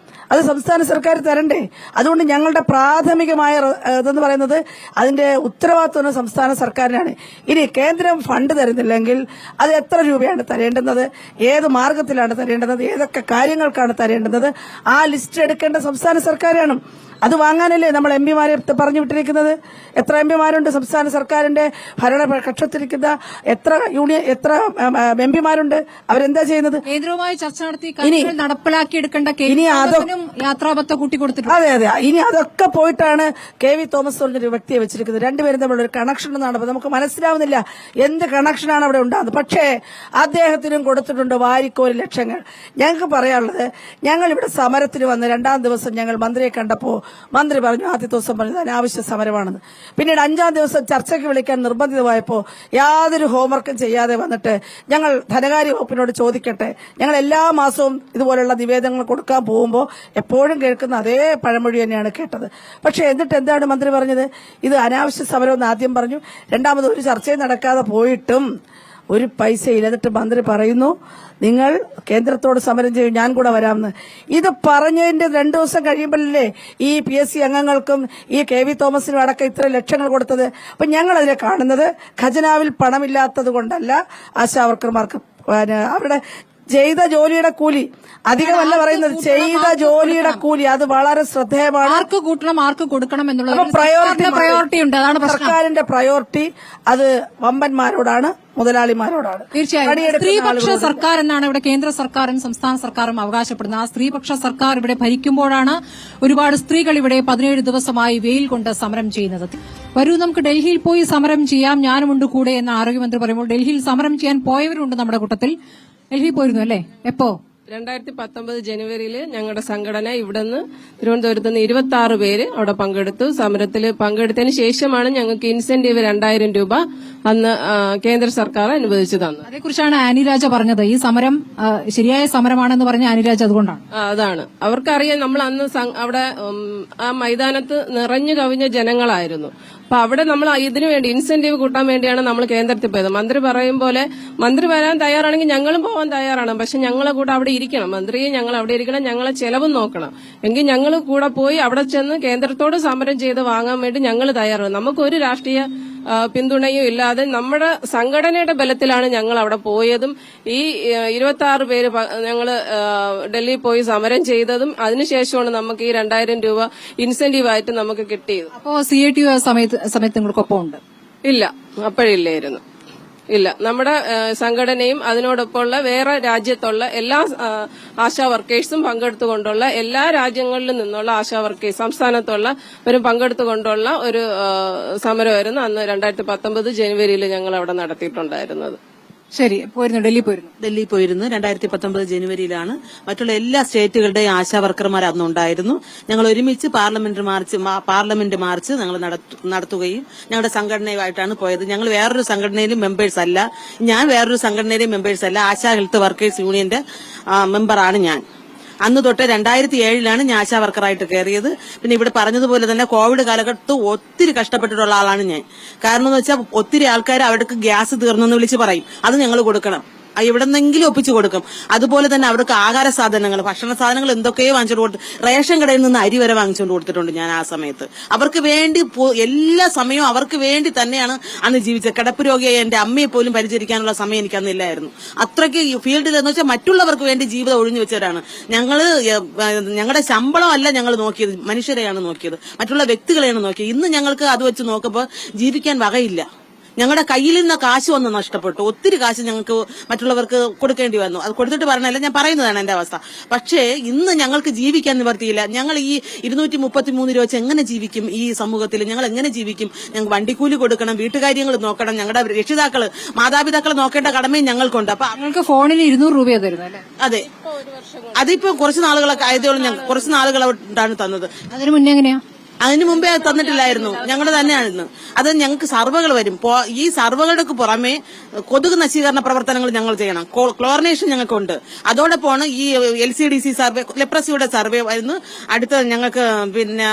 അത് സംസ്ഥാന സർക്കാർ തരണ്ടേ? അതുകൊണ്ട് ഞങ്ങളുടെ പ്രാഥമികമായ ഇതെന്ന് പറയുന്നത് അതിന്റെ ഉത്തരവാദിത്വം സംസ്ഥാന സർക്കാരിനാണ്. ഇനി കേന്ദ്രം ഫണ്ട് തരുന്നില്ലെങ്കിൽ അത് എത്ര രൂപയാണ് തരേണ്ടുന്നത്, ഏത് മാർഗത്തിലാണ് തരേണ്ടുന്നത്, ഏതൊക്കെ കാര്യങ്ങൾക്കാണ് തരേണ്ടുന്നത്, ആ ലിസ്റ്റ് എടുക്കേണ്ട സംസ്ഥാന സർക്കാരാണ്. അത് വാങ്ങാനല്ലേ നമ്മൾ എംപിമാരെ പറഞ്ഞു വിട്ടിരിക്കുന്നത്? എത്ര എംപിമാരുണ്ട് സംസ്ഥാന സർക്കാരിന്റെ ഭരണകക്ഷത്തിരിക്കുന്ന? എത്ര എംപിമാരുണ്ട്? അവരെന്താ ചെയ്യുന്നത്? കേന്ദ്രവുമായി ചർച്ച നടത്തി നടപ്പിലാക്കിയെടുക്കേണ്ട യാത്രാപത്ത കൂട്ടിക്കൊടുത്തിട്ടുണ്ട്. അതെ, ഇനി അതൊക്കെ പോയിട്ടാണ് കെ വി തോമസ് പറഞ്ഞൊരു വ്യക്തിയെ വെച്ചിരിക്കുന്നത്. രണ്ടുപേരും തമ്മിലുള്ള ഒരു കണക്ഷൻ എന്നാണ് നമുക്ക് മനസ്സിലാവുന്നില്ല എന്ത് കണക്ഷനാണ് അവിടെ ഉണ്ടാകുന്നത്. പക്ഷേ അദ്ദേഹത്തിനും കൊടുത്തിട്ടുണ്ട് വാരിക്കോരി ലക്ഷങ്ങൾ. ഞങ്ങൾക്ക് പറയാനുള്ളത്, ഞങ്ങൾ ഇവിടെ സമരത്തിന് വന്ന് 2ാം ദിവസം ഞങ്ങൾ മന്ത്രിയെ കണ്ടപ്പോൾ മന്ത്രി പറഞ്ഞു, ആദ്യത്തെ ദിവസം പറഞ്ഞത് അനാവശ്യ സമരമാണെന്ന്. പിന്നീട് 5ാം ദിവസം ചർച്ചയ്ക്ക് വിളിക്കാൻ നിർബന്ധിതമായപ്പോൾ യാതൊരു ഹോംവർക്കും ചെയ്യാതെ വന്നിട്ട് ഞങ്ങൾ ധനകാര്യ വകുപ്പിനോട് ചോദിക്കട്ടെ, ഞങ്ങൾ എല്ലാ മാസവും ഇതുപോലുള്ള നിവേദനങ്ങൾ കൊടുക്കാൻ പോകുമ്പോൾ എപ്പോഴും കേൾക്കുന്ന അതേ പഴമൊഴി തന്നെയാണ് കേട്ടത്. പക്ഷെ എന്നിട്ട് എന്താണ് മന്ത്രി പറഞ്ഞത്? ഇത് അനാവശ്യ സമരമെന്ന് ആദ്യം പറഞ്ഞു. 2ാമത് ഒരു ചർച്ചയും നടക്കാതെ പോയിട്ടും ഒരു പൈസയില്ല. എന്നിട്ട് മന്ത്രി പറയുന്നു, നിങ്ങൾ കേന്ദ്രത്തോട് സമരം ചെയ്യും, ഞാൻ കൂടെ വരാമെന്ന്. ഇത് പറഞ്ഞതിന്റെ 2 ദിവസം കഴിയുമ്പോഴല്ലേ ഈ PSC അംഗങ്ങൾക്കും ഈ കെ വി തോമസിനും അടക്കം ഇത്ര ലക്ഷങ്ങൾ കൊടുത്തത്. അപ്പൊ ഞങ്ങൾ അതിനെ കാണുന്നത് ഖജനാവിൽ പണമില്ലാത്തത് കൊണ്ടല്ല, ആശാവർക്കർമാർക്ക് അവരുടെ ചെയ്ത ജോലിയുടെ കൂലി അധികമല്ല പറയുന്നത്, ചെയ്ത ജോലിയുടെ കൂലി അത് വളരെ ശ്രദ്ധേയമാണ്. ആർക്ക് കൂട്ടണം, ആർക്ക് കൊടുക്കണം എന്നുള്ള പ്രയോറിറ്റി ഉണ്ട്. അതാണ് സർക്കാരിന്റെ പ്രയോറിറ്റി. അത് വമ്പന്മാരോടാണ്, മുതലാളിമാരോടാണ്. തീർച്ചയായും സ്ത്രീപക്ഷ സർക്കാർ എന്നാണ് ഇവിടെ കേന്ദ്ര സർക്കാരും സംസ്ഥാന സർക്കാരും അവകാശപ്പെടുന്നത്. ആ സ്ത്രീപക്ഷ സർക്കാർ ഇവിടെ ഭരിക്കുമ്പോഴാണ് ഒരുപാട് സ്ത്രീകൾ ഇവിടെ 17 ദിവസമായി വെയിൽ കൊണ്ട് സമരം ചെയ്യുന്നത്. വരൂ, നമുക്ക് ഡൽഹിയിൽ പോയി സമരം ചെയ്യാം, ഞാനുമുണ്ട് കൂടെ എന്ന് ആരോഗ്യമന്ത്രി പറയുമ്പോൾ ഡൽഹിയിൽ സമരം ചെയ്യാൻ പോയവരുണ്ട് നമ്മുടെ കൂട്ടത്തിൽ. ഡൽഹിയിൽ പോയിരുന്നു അല്ലേ? എപ്പോ? 2019 ജനുവരിയിൽ ഞങ്ങളുടെ സംഘടന ഇവിടുന്ന് തിരുവനന്തപുരത്ത് നിന്ന് 26 പേര് അവിടെ പങ്കെടുത്തു. സമരത്തിൽ പങ്കെടുത്തതിന് ശേഷമാണ് ഞങ്ങൾക്ക് ഇൻസെന്റീവ് 2000 രൂപ അന്ന് കേന്ദ്ര സർക്കാർ അനുവദിച്ചു തന്നത്. അതേക്കുറിച്ചാണ് ആനിരാജ പറഞ്ഞത്. ഈ സമരം ശരിയായ സമരമാണെന്ന് പറഞ്ഞ ആനിരാജ അതുകൊണ്ടാണ്. അതാണ് അവർക്കറിയാം. നമ്മൾ അന്ന് അവിടെ ആ മൈതാനത്ത് നിറഞ്ഞു കവിഞ്ഞ ജനങ്ങളായിരുന്നു. അപ്പൊ അവിടെ നമ്മൾ ഇതിനു വേണ്ടി ഇൻസെന്റീവ് കൂട്ടാൻ വേണ്ടിയാണ് നമ്മൾ കേന്ദ്രത്തിൽ പോയത്. മന്ത്രി പറയും പോലെ മന്ത്രി വരാൻ തയ്യാറാണെങ്കിൽ ഞങ്ങളും പോകാൻ തയ്യാറാണ്. പക്ഷെ ഞങ്ങളെ കൂടെ അവിടെ ഇരിക്കണം, മന്ത്രിയെ ഞങ്ങൾ അവിടെ ഇരിക്കണം, ഞങ്ങളെ ചെലവും നോക്കണം. എങ്കിൽ ഞങ്ങൾ കൂടെ പോയി അവിടെ ചെന്ന് കേന്ദ്രത്തോട് സമരം ചെയ്ത് വാങ്ങാൻ വേണ്ടി ഞങ്ങൾ തയ്യാറാണ്. നമുക്കൊരു രാഷ്ട്രീയ പിന്തുണയും ഇല്ലാതെ നമ്മുടെ സംഘടനയുടെ ബലത്തിലാണ് ഞങ്ങൾ അവിടെ പോയതും ഈ 26 പേര് ഞങ്ങൾ ഡൽഹിയിൽ പോയി സമരം ചെയ്തതും അതിനുശേഷമാണ് നമുക്ക് ഈ 2000 രൂപ ഇൻസെന്റീവായിട്ട് നമുക്ക് കിട്ടിയത്. അപ്പോ CATU സമയത്ത് നിങ്ങൾക്കൊപ്പം ഉണ്ട്? ഇല്ല, അപ്പോഴില്ലായിരുന്നു. ഇല്ല, നമ്മുടെ സംഘടനയും അതിനോടൊപ്പമുള്ള വേറെ രാജ്യത്തുള്ള എല്ലാ ആശാ വർക്കേഴ്സും പങ്കെടുത്തുകൊണ്ടുള്ള എല്ലാ രാജ്യങ്ങളിലും നിന്നുള്ള ആശാ വർക്കേഴ്സ് സംസ്ഥാനത്തുള്ളവരും പങ്കെടുത്തുകൊണ്ടുള്ള ഒരു സമരമായിരുന്നു അന്ന് 2019 ജനുവരിയിൽ ഞങ്ങൾ അവിടെ നടത്തിയിട്ടുണ്ടായിരുന്നത്. ശരി, പോയിരുന്നു, ഡൽഹി പോയിരുന്നു. 2019 ജനുവരിയിലാണ്. മറ്റുള്ള എല്ലാ സ്റ്റേറ്റുകളുടെയും ആശാ വർക്കർമാർ അന്നുണ്ടായിരുന്നു. ഞങ്ങൾ ഒരുമിച്ച് പാർലമെന്റ് മാർച്ച് ഞങ്ങൾ നടത്തുകയും ഞങ്ങളുടെ സംഘടനയുമായിട്ടാണ് പോയത്. ഞങ്ങൾ വേറൊരു സംഘടനയിലും മെമ്പേഴ്സ് അല്ല, ഞാൻ വേറൊരു സംഘടനയിലും മെമ്പേഴ്സ് അല്ല. ആശാ ഹെൽത്ത് വർക്കേഴ്സ് യൂണിയന്റെ മെമ്പറാണ് ഞാൻ. അന്ന് തൊട്ട് 2007 ഞാൻ ആശാ വർക്കറായിട്ട് കയറിയത്. പിന്നെ ഇവിടെ പറഞ്ഞതുപോലെ തന്നെ കോവിഡ് കാലഘട്ടത്ത് ഒത്തിരി കഷ്ടപ്പെട്ടിട്ടുള്ള ആളാണ് ഞാൻ. കാരണം എന്ന് വെച്ചാൽ ഒത്തിരി ആൾക്കാർ അവർക്ക് ഗ്യാസ് തീർന്നെന്ന് വിളിച്ച് പറയും, അത് ഞങ്ങൾ കൊടുക്കണം, എവിടെന്നെങ്കിലും ഒപ്പിച്ചു കൊടുക്കും. അതുപോലെ തന്നെ അവർക്ക് ആഹാര സാധനങ്ങൾ, ഭക്ഷണ സാധനങ്ങൾ എന്തൊക്കെയോ വാങ്ങിച്ചോണ്ട് കൊടുത്തു. റേഷൻ കടയിൽ നിന്ന് അരി വരെ വാങ്ങിച്ചുകൊണ്ട് കൊടുത്തിട്ടുണ്ട് ഞാൻ ആ സമയത്ത്. അവർക്ക് വേണ്ടി എല്ലാ സമയവും അവർക്ക് വേണ്ടി തന്നെയാണ് അന്ന് ജീവിച്ചത്. കിടപ്പ് രോഗിയായ എന്റെ അമ്മയെ പോലും പരിചരിക്കാനുള്ള സമയം എനിക്ക് അന്നില്ലായിരുന്നു. അത്രയ്ക്ക് ഫീൽഡിൽ എന്ന് വെച്ചാൽ മറ്റുള്ളവർക്ക് വേണ്ടി ജീവിതം ഒഴിഞ്ഞു വെച്ചവരാണ് ഞങ്ങളുടെ ശമ്പളം അല്ല ഞങ്ങൾ നോക്കിയത്, മനുഷ്യരെയാണ് നോക്കിയത്, മറ്റുള്ള വ്യക്തികളെയാണ് നോക്കിയത്. ഇന്ന് ഞങ്ങൾക്ക് അത് വെച്ച് നോക്കുമ്പോൾ ജീവിക്കാൻ വകയില്ല. ഞങ്ങളുടെ കയ്യിൽ നിന്ന് കാശ് വന്ന് നഷ്ടപ്പെട്ടു. ഒത്തിരി കാശ് ഞങ്ങൾക്ക് മറ്റുള്ളവർക്ക് കൊടുക്കേണ്ടി വന്നു. അത് കൊടുത്തിട്ട് പറഞ്ഞല്ല, ഞാൻ പറയുന്നതാണ് എന്റെ അവസ്ഥ. പക്ഷേ ഇന്ന് ഞങ്ങൾക്ക് ജീവിക്കാൻ നിവർത്തിയില്ല. ഞങ്ങൾ ഈ 233 രൂപ വെച്ച് എങ്ങനെ ജീവിക്കും? ഈ സമൂഹത്തിൽ ഞങ്ങൾ എങ്ങനെ ജീവിക്കും? ഞങ്ങൾക്ക് വണ്ടിക്കൂലി കൊടുക്കണം, വീട്ടുകാര്യങ്ങൾ നോക്കണം, ഞങ്ങളുടെ രക്ഷിതാക്കള് മാതാപിതാക്കളെ നോക്കേണ്ട കടമയും ഞങ്ങൾക്കുണ്ട്. അപ്പൊ ഞങ്ങൾക്ക് ഫോണിന് 200 രൂപ തരുന്നത് അല്ലേ? അതെ, അതിപ്പോ കുറച്ച് നാളുകളൊക്കെ ആയതോളം കുറച്ച് നാളുകളാണ് തന്നത്. അതിന് മുന്നേ എങ്ങനെയാ? അതിനു മുമ്പേ അത് തന്നിട്ടില്ലായിരുന്നു. ഞങ്ങളുടെ തന്നെയായിരുന്നു അത്. ഞങ്ങൾക്ക് സർവകൾ വരും. ഈ സർവകൾക്ക് പുറമെ കൊതുക് നശീകരണ പ്രവർത്തനങ്ങൾ ഞങ്ങൾ ചെയ്യണം. ക്ലോറിനേഷൻ ഞങ്ങൾക്കുണ്ട്. അതോടൊപ്പമാണ് ഈ LCDC സർവേ, ലെപ്രസിയുടെ സർവേ വരുന്നു. അടുത്ത ഞങ്ങൾക്ക് പിന്നെ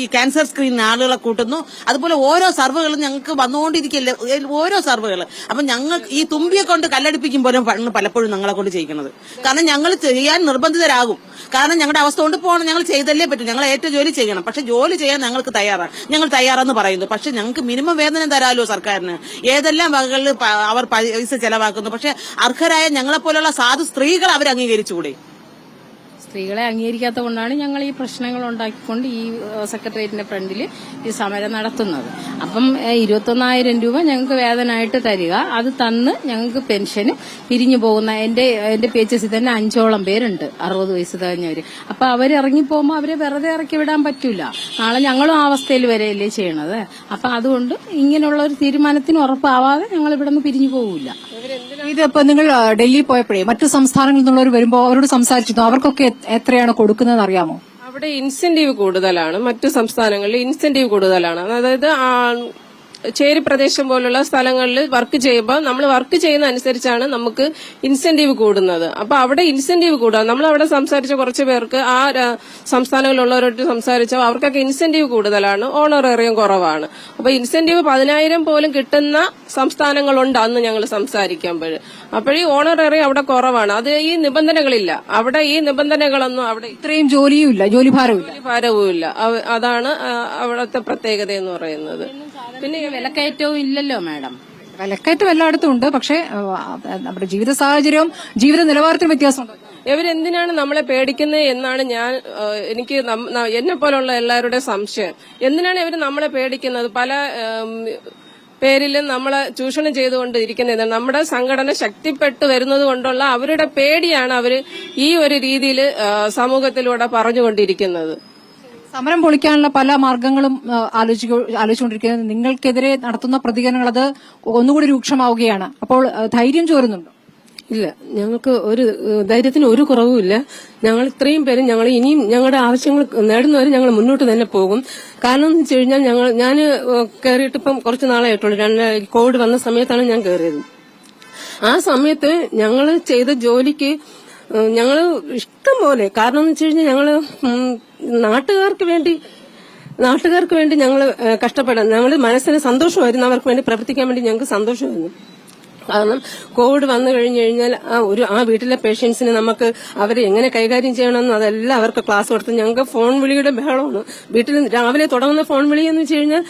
ഈ ക്യാൻസർ സ്ക്രീൻ ആളുകളെ കൂട്ടുന്നു. അതുപോലെ ഓരോ സർവകളും ഞങ്ങൾക്ക് വന്നുകൊണ്ടിരിക്കില്ല, ഓരോ സർവകൾ. അപ്പൊ ഞങ്ങൾ ഈ തുമ്പിയെ കൊണ്ട് കല്ലടിപ്പിക്കും പോലും പലപ്പോഴും ഞങ്ങളെ കൊണ്ട് ചെയ്യിക്കുന്നത്. കാരണം ഞങ്ങൾ ചെയ്യാൻ നിർബന്ധിതരാകും. കാരണം ഞങ്ങളുടെ അവസ്ഥ കൊണ്ട് പോകണം, ഞങ്ങൾ ചെയ്തല്ലേ പറ്റും. ഞങ്ങൾ ഏറ്റവും ജോലി ചെയ്യണം. പക്ഷെ ജോലി ചെയ്യാൻ ഞങ്ങൾക്ക് ഞങ്ങൾ തയ്യാറാന്ന് പറയുന്നു. പക്ഷെ ഞങ്ങൾക്ക് മിനിമം വേതനം തരാമല്ലോ സർക്കാരിന്. ഏതെല്ലാം വകകളിൽ അവർ പൈസ ചെലവാക്കുന്നു. പക്ഷെ അർഹരായ ഞങ്ങളെപ്പോലുള്ള സാധു സ്ത്രീകൾ അവർ അംഗീകരിച്ചുകൂടെ? സ്ത്രീകളെ അംഗീകരിക്കാത്ത കൊണ്ടാണ് ഞങ്ങൾ ഈ പ്രശ്നങ്ങൾ ഉണ്ടാക്കിക്കൊണ്ട് ഈ സെക്രട്ടേറിയറ്റിന്റെ ഫ്രണ്ടിൽ ഈ സമരം നടത്തുന്നത്. അപ്പം 21,000 രൂപ ഞങ്ങൾക്ക് വേതനമായിട്ട് തരിക, അത് തന്ന് ഞങ്ങൾക്ക് പെൻഷന് പിരിഞ്ഞു പോകുന്ന എന്റെ PHS തന്നെ 5ഓളം പേരുണ്ട് 60 വയസ്സ് കഴിഞ്ഞവര്. അപ്പൊ അവരിറങ്ങി പോകുമ്പോൾ അവരെ വെറുതെ ഇറക്കി വിടാൻ പറ്റൂല. നാളെ ഞങ്ങളും ആ അവസ്ഥയിൽ വരെയല്ലേ ചെയ്യണത്. അപ്പൊ അതുകൊണ്ട് ഇങ്ങനെയുള്ള ഒരു തീരുമാനത്തിന് ഉറപ്പാവാതെ ഞങ്ങൾ ഇവിടെ നിന്ന് പിരിഞ്ഞു പോകില്ല. ഇതിപ്പോ നിങ്ങൾ ഡൽഹി പോയപ്പോഴേ മറ്റു സംസ്ഥാനങ്ങളിൽ നിന്നുള്ളവർ വരുമ്പോൾ അവരോട് സംസാരിച്ചിരുന്നു, അവർക്കൊക്കെ എത്രയാണ് കൊടുക്കുന്നത് അറിയാമോ? അവിടെ ഇൻസെന്റീവ് കൂടുതലാണ്, മറ്റു സംസ്ഥാനങ്ങളിൽ ഇൻസെന്റീവ് കൂടുതലാണ്. അതായത് ചേരി പ്രദേശം പോലുള്ള സ്ഥലങ്ങളിൽ വർക്ക് ചെയ്യുമ്പോൾ നമ്മൾ വർക്ക് ചെയ്യുന്ന അനുസരിച്ചാണ് നമുക്ക് ഇൻസെന്റീവ് കൂടുന്നത്. അപ്പൊ അവിടെ ഇൻസെന്റീവ് കൂടുക. നമ്മൾ അവിടെ സംസാരിച്ച കുറച്ച് പേർക്ക് ആ സംസ്ഥാനങ്ങളിലുള്ളവരോട് സംസാരിച്ചാൽ അവർക്കൊക്കെ ഇൻസെന്റീവ് കൂടുതലാണ്, ഓണറേറിയം കുറവാണ്. അപ്പൊ ഇൻസെന്റീവ് 10,000 പോലും കിട്ടുന്ന സംസ്ഥാനങ്ങളുണ്ട് അന്ന് ഞങ്ങൾ സംസാരിക്കുമ്പോൾ. അപ്പോഴീ ഓണറേറിയം അവിടെ കുറവാണ്. അത് ഈ നിബന്ധനകളില്ല. അവിടെ ഈ നിബന്ധനകളൊന്നും അവിടെ ഇത്രയും ജോലിയുമില്ല, ജോലിഭാരവും ഇല്ല. അതാണ് അവിടുത്തെ പ്രത്യേകത എന്ന് പറയുന്നത്. പിന്നെ വിലക്കയറ്റവും ഇല്ലല്ലോ മാഡം. വിലക്കയറ്റം എല്ലായിടത്തും ഉണ്ട്. പക്ഷേ നമ്മുടെ ജീവിത സാഹചര്യവും ജീവിത നിലവാരത്തിനും വ്യത്യാസമുണ്ട്. ഇവരെന്തിനാണ് നമ്മളെ പേടിക്കുന്നത് എന്നാണ് എനിക്ക് എന്നെ പോലുള്ള എല്ലാവരുടെയും സംശയം. എന്തിനാണ് ഇവർ നമ്മളെ പേടിക്കുന്നത്? പല പേരിലും നമ്മളെ ചൂഷണം ചെയ്തുകൊണ്ട് ഇരിക്കുന്നത്. നമ്മുടെ സംഘടന ശക്തിപ്പെട്ടു വരുന്നത് കൊണ്ടുള്ള അവരുടെ പേടിയാണ് അവർ ഈ ഒരു രീതിയിൽ സമൂഹത്തിലൂടെ പറഞ്ഞുകൊണ്ടിരിക്കുന്നത്. സമരം പൊളിക്കാനുള്ള പല മാർഗങ്ങളും ആലോചിച്ചുകൊണ്ടിരിക്കുന്നത്. നിങ്ങൾക്കെതിരെ നടത്തുന്ന പ്രതികരണങ്ങൾ അത് ഒന്നുകൂടി രൂക്ഷമാവുകയാണ്. അപ്പോൾ ധൈര്യം ചോരുന്നുണ്ടോ? ഇല്ല, ഞങ്ങൾക്ക് ഒരു ധൈര്യത്തിന് ഒരു കുറവുമില്ല. ഞങ്ങൾ ഇത്രയും പേരും ഞങ്ങൾ ഇനിയും ഞങ്ങളുടെ ആവശ്യങ്ങൾ നേടുന്നവരെ ഞങ്ങൾ മുന്നോട്ട് തന്നെ പോകും. കാരണം എന്ന് വെച്ച് കഴിഞ്ഞാൽ ഞാൻ കയറിയിട്ട് ഇപ്പം കുറച്ച് നാളായിട്ടുള്ളൂ. കോവിഡ് വന്ന സമയത്താണ് ഞാൻ കയറിയത്. ആ സമയത്ത് ഞങ്ങൾ ചെയ്ത ജോലിക്ക് ഞങ്ങൾ ഇഷ്ടം പോലെ, കാരണം എന്ന് വെച്ച് കഴിഞ്ഞാൽ ഞങ്ങള് നാട്ടുകാർക്ക് വേണ്ടി ഞങ്ങൾ കഷ്ടപ്പെടാൻ, ഞങ്ങൾ മനസ്സിന് സന്തോഷമായിരുന്നു. അവർക്ക് വേണ്ടി പ്രവർത്തിക്കാൻ വേണ്ടി ഞങ്ങൾക്ക് സന്തോഷമായിരുന്നു. കാരണം കോവിഡ് വന്നു കഴിഞ്ഞു കഴിഞ്ഞാൽ ആ വീട്ടിലെ പേഷ്യൻസിനെ നമുക്ക് അവരെ എങ്ങനെ കൈകാര്യം ചെയ്യണമെന്ന് അതെല്ലാം അവർക്ക് ക്ലാസ് കൊടുത്ത് ഞങ്ങൾക്ക് ഫോൺ വിളിയുടെ ബഹളമാണ്. വീട്ടിൽ രാവിലെ തുടങ്ങുന്ന ഫോൺ വിളി എന്ന് വെച്ച് കഴിഞ്ഞാൽ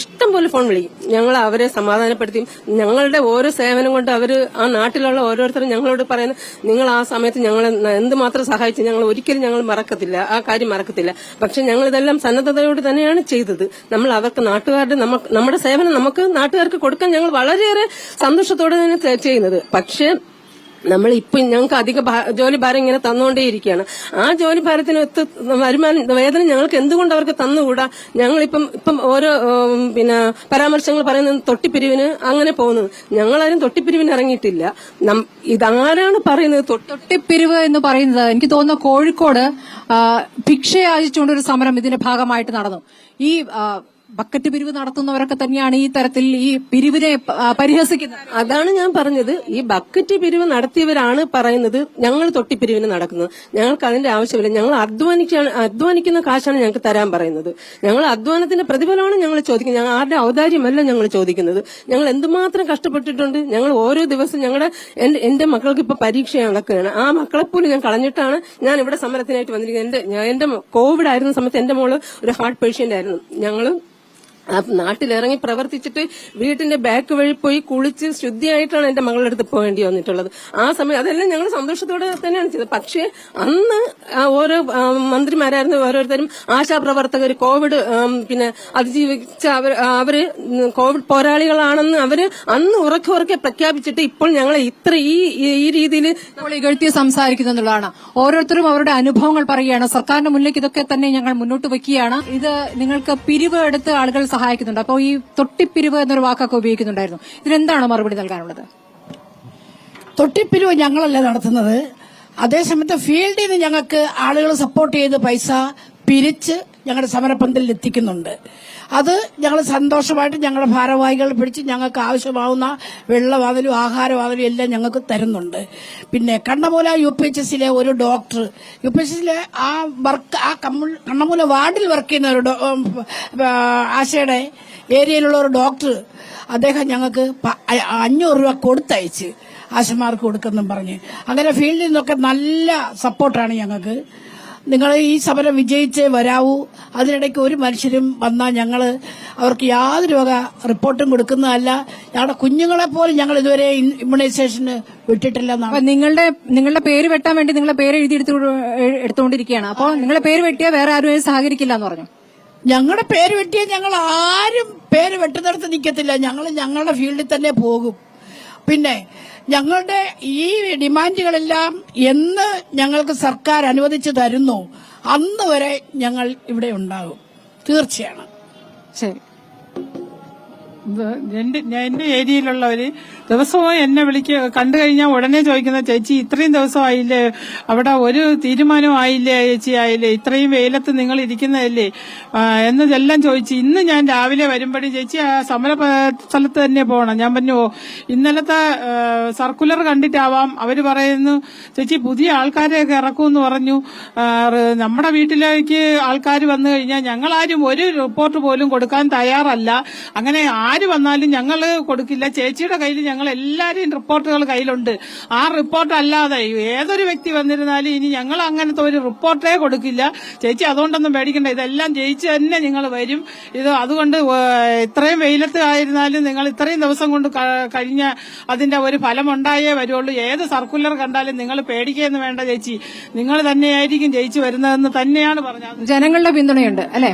ഇഷ്ടം പോലെ ഫോൺ വിളി. ഞങ്ങൾ അവരെ സമാധാനപ്പെടുത്തി ഞങ്ങളുടെ ഓരോ സേവനം കൊണ്ട് അവര് ആ നാട്ടിലുള്ള ഓരോരുത്തരും ഞങ്ങളോട് പറയുന്നത് നിങ്ങൾ ആ സമയത്ത് ഞങ്ങളെ എന്തുമാത്രം സഹായിച്ചു ഞങ്ങൾ ഒരിക്കലും ഞങ്ങൾ മറക്കത്തില്ല, ആ കാര്യം മറക്കത്തില്ല. പക്ഷെ ഞങ്ങൾ ഇതെല്ലാം സന്നദ്ധതയോട് തന്നെയാണ് ചെയ്തത്. നമ്മൾ അവർക്ക് നാട്ടുകാരുടെ നമ്മുടെ സേവനം നമുക്ക് നാട്ടുകാർക്ക് കൊടുക്കാൻ ഞങ്ങൾ വളരെയേറെ സന്തോഷത്തോടെ തന്നെ ചെയ്യുന്നത്. പക്ഷെ നമ്മൾ ഇപ്പൊ ഞങ്ങൾക്ക് അധിക ജോലി ഭാരം ഇങ്ങനെ തന്നുകൊണ്ടേയിരിക്കുകയാണ്. ആ ജോലി ഭാരത്തിന് വേതനം ഞങ്ങൾക്ക് എന്തുകൊണ്ട് അവർക്ക് തന്നുകൂടാ? ഞങ്ങളിപ്പം ഓരോ പരാമർശങ്ങൾ പറയുന്നത് തൊട്ടിപ്പിരിവിന് അങ്ങനെ പോകുന്നത്. ഞങ്ങളാരും തൊട്ടിപ്പിരിവിന് ഇറങ്ങിയിട്ടില്ല. ഇതാരാണ് പറയുന്നത് തൊട്ടിപ്പിരിവ് എന്ന് പറയുന്നത്? എനിക്ക് തോന്നുന്നു കോഴിക്കോട് ഭിക്ഷയാചിച്ചുകൊണ്ട് ഒരു സമരം ഇതിന്റെ ഭാഗമായിട്ട് നടന്നു. ഈ ബക്കറ്റ് പിരിവ് നടത്തുന്നവരൊക്കെ തന്നെയാണ് ഈ തരത്തിൽ ഈ പിരിവിനെ പരിഹസിക്കുന്നത്. അതാണ് ഞാൻ പറഞ്ഞത്. ഈ ബക്കറ്റ് പിരിവ് നടത്തിയവരാണ് പറയുന്നത് ഞങ്ങൾ തൊട്ടിപ്പിരിവിന് നടക്കുന്നത്. ഞങ്ങൾക്ക് അതിന്റെ ആവശ്യമില്ല. ഞങ്ങൾ അധ്വാനിക്കുന്ന കാശാണ് ഞങ്ങൾക്ക് തരാൻ പറയുന്നത്. ഞങ്ങൾ അധ്വാനത്തിന്റെ പ്രതിഫലമാണ് ഞങ്ങൾ ചോദിക്കുന്നത്. ഞങ്ങൾ ആരുടെ ഔദാര്യമല്ല ഞങ്ങൾ ചോദിക്കുന്നത്. ഞങ്ങൾ എന്തുമാത്രം കഷ്ടപ്പെട്ടിട്ടുണ്ട്. ഞങ്ങൾ ഓരോ ദിവസം എന്റെ മക്കൾക്ക് ഇപ്പൊ പരീക്ഷ നടക്കുകയാണ്. ആ മക്കളെപ്പോലും ഞാൻ കളഞ്ഞിട്ടാണ് ഞാൻ ഇവിടെ സമരത്തിനായിട്ട് വന്നിരിക്കുന്നത്. എന്റെ കോവിഡ് ആയിരുന്ന സമയത്ത് എന്റെ മോള് ഒരു ഹാർട്ട് പേഷ്യന്റ് ആയിരുന്നു. ഞങ്ങള് നാട്ടിലിറങ്ങി പ്രവർത്തിച്ചിട്ട് വീട്ടിന്റെ ബാക്ക് വഴി പോയി കുളിച്ച് ശുദ്ധിയായിട്ടാണ് എന്റെ മകളുടെ അടുത്ത് പോകേണ്ടി വന്നിട്ടുള്ളത്. ആ സമയം അതെല്ലാം ഞങ്ങൾ സന്തോഷത്തോടെ തന്നെയാണ് ചെയ്തത്. പക്ഷേ അന്ന് ഓരോ മന്ത്രിമാരായിരുന്ന ഓരോരുത്തരും ആശാപ്രവർത്തകർ കോവിഡ് അതിജീവിച്ച അവര് കോവിഡ് പോരാളികളാണെന്ന് അവര് അന്ന് ഉറക്കെ പ്രഖ്യാപിച്ചിട്ട് ഇപ്പോൾ ഞങ്ങളെ ഇത്ര ഈ രീതിയിൽ ഇകഴ്ത്തി സംസാരിക്കുന്നുള്ളതാണ്. ഓരോരുത്തരും അവരുടെ അനുഭവങ്ങൾ പറയുകയാണ്. സർക്കാരിന്റെ മുന്നിലേക്ക് ഇതൊക്കെ തന്നെ ഞങ്ങൾ മുന്നോട്ട് വയ്ക്കുകയാണ്. ഇത് നിങ്ങൾക്ക് പിരിവ് എടുത്ത് ആളുകൾ സഹായിക്കുന്നുണ്ട്. അപ്പോൾ ഈ തൊട്ടിപ്പിരിവ് എന്നൊരു വാക്കൊക്കെ ഉപയോഗിക്കുന്നുണ്ടായിരുന്നു. ഇതിനെന്താണ് മറുപടി നൽകാനുള്ളത്? തൊട്ടിപ്പിരിവ് ഞങ്ങളല്ല നടത്തുന്നത്. അതേസമയത്ത് ഫീൽഡിൽ നിന്ന് ഞങ്ങൾക്ക് ആളുകൾ സപ്പോർട്ട് ചെയ്ത് പൈസ പിരിച്ച് ഞങ്ങളുടെ സമരപന്തലിൽ എത്തിക്കുന്നുണ്ട്. അത് ഞങ്ങൾ സന്തോഷമായിട്ട് ഞങ്ങളുടെ ഭാരവാഹികൾ പിടിച്ച് ഞങ്ങൾക്ക് ആവശ്യമാവുന്ന വെള്ളവാതിലും ആഹാരവാതിലും എല്ലാം ഞങ്ങൾക്ക് തരുന്നുണ്ട്. പിന്നെ കണ്ണമൂല UPHSലെ ഒരു ഡോക്ടർ, UPHSലെ കണ്ണമൂല വാർഡിൽ വർക്ക് ചെയ്യുന്ന ഒരു ആശയുടെ ഏരിയയിലുള്ള ഒരു ഡോക്ടർ, അദ്ദേഹം ഞങ്ങൾക്ക് 500 രൂപ കൊടുത്തയച്ച് ആശമാർക്ക് കൊടുക്കെന്നും പറഞ്ഞ്. അങ്ങനെ ഫീൽഡിൽ നിന്നൊക്കെ നല്ല സപ്പോർട്ടാണ് ഞങ്ങൾക്ക്. നിങ്ങൾ ഈ സമരം വിജയിച്ചേ വരാവൂ. അതിനിടയ്ക്ക് ഒരു മനുഷ്യരും വന്നാൽ ഞങ്ങൾ അവർക്ക് യാതൊരു വക റിപ്പോർട്ടും കൊടുക്കുന്നതല്ല. ഞങ്ങളുടെ കുഞ്ഞുങ്ങളെ പോലും ഞങ്ങൾ ഇതുവരെ ഇമ്മ്യൂണൈസേഷന് വിട്ടിട്ടില്ല. നിങ്ങളുടെ പേര് വെട്ടാൻ വേണ്ടി നിങ്ങളുടെ പേര് എഴുതി എടുത്തുകൊണ്ടിരിക്കുകയാണ്. അപ്പോൾ നിങ്ങളുടെ പേര് വെട്ടിയാൽ വേറെ ആരും സഹകരിക്കില്ല എന്ന് പറഞ്ഞു. ഞങ്ങളുടെ പേര് വെട്ടിയാൽ ഞങ്ങൾ ആരും പേര് വെട്ടുന്നിടത്ത് നിൽക്കത്തില്ല. ഞങ്ങൾ ഞങ്ങളുടെ ഫീൽഡിൽ തന്നെ പോകും. പിന്നെ ഞങ്ങളുടെ ഈ ഡിമാൻഡുകളെല്ലാം എന്ന് ഞങ്ങൾക്ക് സർക്കാർ അനുവദിച്ചു തരുന്നു അന്ന് വരെ ഞങ്ങൾ ഇവിടെ ഉണ്ടാകും. തീർച്ചയാണ്. ശരി. എന്റെ ഏരിയയിലുള്ളവര് ദിവസവും എന്നെ കണ്ടു കഴിഞ്ഞാൽ ഉടനെ ചോദിക്കുന്ന, ചേച്ചി ഇത്രയും ദിവസമായില്ലേ, അവിടെ ഒരു തീരുമാനവും ആയില്ലേ, ചേച്ചി ആയില്ലേ, ഇത്രയും വെയിലത്ത് നിങ്ങൾ ഇരിക്കുന്നതല്ലേ എന്നതെല്ലാം ചോദിച്ചു. ഇന്ന് ഞാൻ രാവിലെ വരുമ്പോഴും ചേച്ചി ആ സമര സ്ഥലത്ത് തന്നെ പോകണം. ഞാൻ പറഞ്ഞു ഇന്നലത്തെ സർക്കുലർ കണ്ടിട്ടാവാം. അവര് പറയുന്നു ചേച്ചി പുതിയ ആൾക്കാരെയൊക്കെ ഇറക്കുമെന്ന് പറഞ്ഞു. നമ്മുടെ വീട്ടിലേക്ക് ആൾക്കാർ വന്നു കഴിഞ്ഞാൽ ഞങ്ങളാരും ഒരു റിപ്പോർട്ട് പോലും കൊടുക്കാൻ തയ്യാറല്ല. അങ്ങനെ ആര് വന്നാലും ഞങ്ങൾ കൊടുക്കില്ല. ചേച്ചിയുടെ കയ്യിൽ ഞങ്ങൾ എല്ലാവരെയും റിപ്പോർട്ടുകൾ കയ്യിലുണ്ട്. ആ റിപ്പോർട്ട് അല്ലാതെ ഏതൊരു വ്യക്തി വന്നിരുന്നാലും ഇനി ഞങ്ങൾ അങ്ങനത്തെ ഒരു റിപ്പോർട്ടേ കൊടുക്കില്ല. ചേച്ചി അതുകൊണ്ടൊന്നും പേടിക്കണ്ട, ഇതെല്ലാം ജയിച്ച് തന്നെ നിങ്ങൾ വരും. ഇത് അതുകൊണ്ട് ഇത്രയും വെയിലത്ത് ആയിരുന്നാലും നിങ്ങൾ ഇത്രയും ദിവസം കൊണ്ട് കഴിഞ്ഞ അതിന്റെ ഒരു ഫലമുണ്ടായേ വരുള്ളൂ. ഏത് സർക്കുലർ കണ്ടാലും നിങ്ങൾ പേടിക്കുകയെന്ന് വേണ്ട ചേച്ചി, നിങ്ങൾ തന്നെയായിരിക്കും ജയിച്ചു വരുന്നതെന്ന് തന്നെയാണ് പറഞ്ഞത്. ജനങ്ങളുടെ പിന്തുണയുണ്ട് അല്ലെ?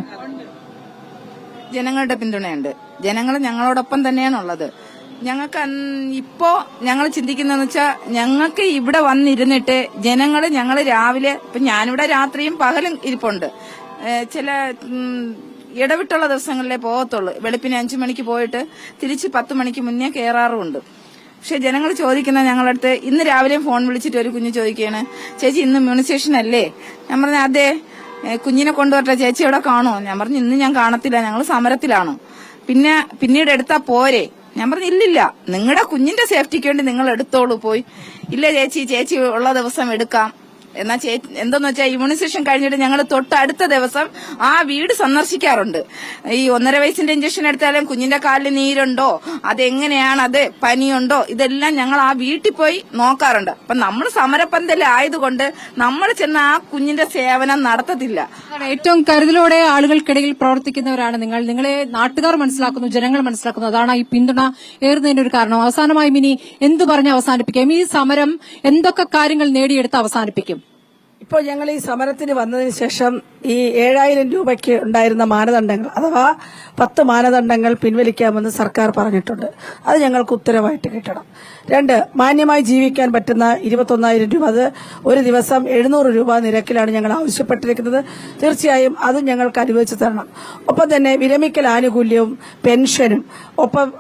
ജനങ്ങളുടെ പിന്തുണയുണ്ട്. ജനങ്ങൾ ഞങ്ങളോടൊപ്പം തന്നെയാണുള്ളത്. ഞങ്ങൾക്ക് ഇപ്പോ ഞങ്ങൾ ചിന്തിക്കുന്നതെന്ന് വെച്ചാൽ ഞങ്ങൾക്ക് ഇവിടെ വന്നിരുന്നിട്ട് ഞങ്ങൾ രാവിലെ ഇപ്പൊ ഞാനിവിടെ രാത്രിയും പകലും ഇരിപ്പുണ്ട്. ചില ഇടവിട്ടുള്ള ദിവസങ്ങളിലേ പോകത്തുള്ളൂ. വെളുപ്പിന് 5 മണിക്ക് പോയിട്ട് തിരിച്ച് 10 മണിക്ക് മുന്നേ കയറാറുമുണ്ട്. പക്ഷെ ജനങ്ങൾ ചോദിക്കുന്ന ഞങ്ങളുടെ അടുത്ത് ഇന്ന് രാവിലെയും ഫോൺ വിളിച്ചിട്ട് ഒരു കുഞ്ഞ് ചോദിക്കുകയാണ്, ചേച്ചി ഇന്ന് ഇമ്മ്യൂണൈസേഷൻ അല്ലേ? ഞാൻ പറഞ്ഞു അതെ, കുഞ്ഞിനെ കൊണ്ടുവരട്ടെ, ചേച്ചി എവിടെ കാണോ? ഞാൻ പറഞ്ഞു ഇന്ന് ഞാൻ കാണത്തില്ല, ഞങ്ങൾ സമരത്തിലാണോ. പിന്നീട് എടുത്താ പോരെ? ഞാൻ പറഞ്ഞു ഇല്ലില്ല, നിങ്ങളുടെ കുഞ്ഞിന്റെ സേഫ്റ്റിക്ക് വേണ്ടി നിങ്ങൾ എടുത്തോളൂ പോയി. ഇല്ല ചേച്ചി ഉള്ള ദിവസം എടുക്കാം എന്നാ എന്തെന്ന് വെച്ചാൽ ഇമ്മ്യൂണൈസേഷൻ കഴിഞ്ഞിട്ട് ഞങ്ങൾ തൊട്ടടുത്ത ദിവസം ആ വീട് സന്ദർശിക്കാറുണ്ട്. ഈ 1.5 വയസ്സിന്റെ ഇഞ്ചക്ഷൻ എടുത്താലും കുഞ്ഞിന്റെ കാലിൽ നീരുണ്ടോ, അതെങ്ങനെയാണ്, അത് പനിയുണ്ടോ, ഇതെല്ലാം ഞങ്ങൾ ആ വീട്ടിൽ പോയി നോക്കാറുണ്ട്. അപ്പൊ നമ്മൾ സമരപന്തൽ ആയതുകൊണ്ട് നമ്മൾ ചെന്ന് ആ കുഞ്ഞിന്റെ സേവനം നടത്തത്തില്ല. ഏറ്റവും കരുതലോടെ ആളുകൾക്കിടയിൽ പ്രവർത്തിക്കുന്നവരാണ് നിങ്ങൾ. നിങ്ങളെ നാട്ടുകാർ മനസ്സിലാക്കുന്നു, ജനങ്ങൾ മനസ്സിലാക്കുന്നു. അതാണ് ഈ പിന്തുണ ഏറുന്നതിന്റെ ഒരു കാരണം. അവസാനമായി മിനി എന്തു പറഞ്ഞ് അവസാനിപ്പിക്കാം? ഈ സമരം എന്തൊക്കെ കാര്യങ്ങൾ നേടിയെടുത്ത് അവസാനിപ്പിക്കും? ഇപ്പോൾ ഞങ്ങൾ ഈ സമരത്തിന് വന്നതിന് ശേഷം ഈ 7,000 രൂപയ്ക്ക് ഉണ്ടായിരുന്ന മാനദണ്ഡങ്ങൾ അഥവാ 10 മാനദണ്ഡങ്ങൾ പിൻവലിക്കാമെന്ന് സർക്കാർ പറഞ്ഞിട്ടുണ്ട്. അത് ഞങ്ങൾക്ക് ഉത്തരവായിട്ട് കിട്ടണം. 2, മാന്യമായി ജീവിക്കാൻ പറ്റുന്ന 21,000 രൂപ, അത് ഒരു ദിവസം 700 രൂപ നിരക്കിലാണ് ഞങ്ങൾ ആവശ്യപ്പെട്ടിരിക്കുന്നത്. തീർച്ചയായും അതും ഞങ്ങൾക്ക് അനുവദിച്ചു തരണം. ഒപ്പം തന്നെ വിരമിക്കൽ ആനുകൂല്യവും പെൻഷനും,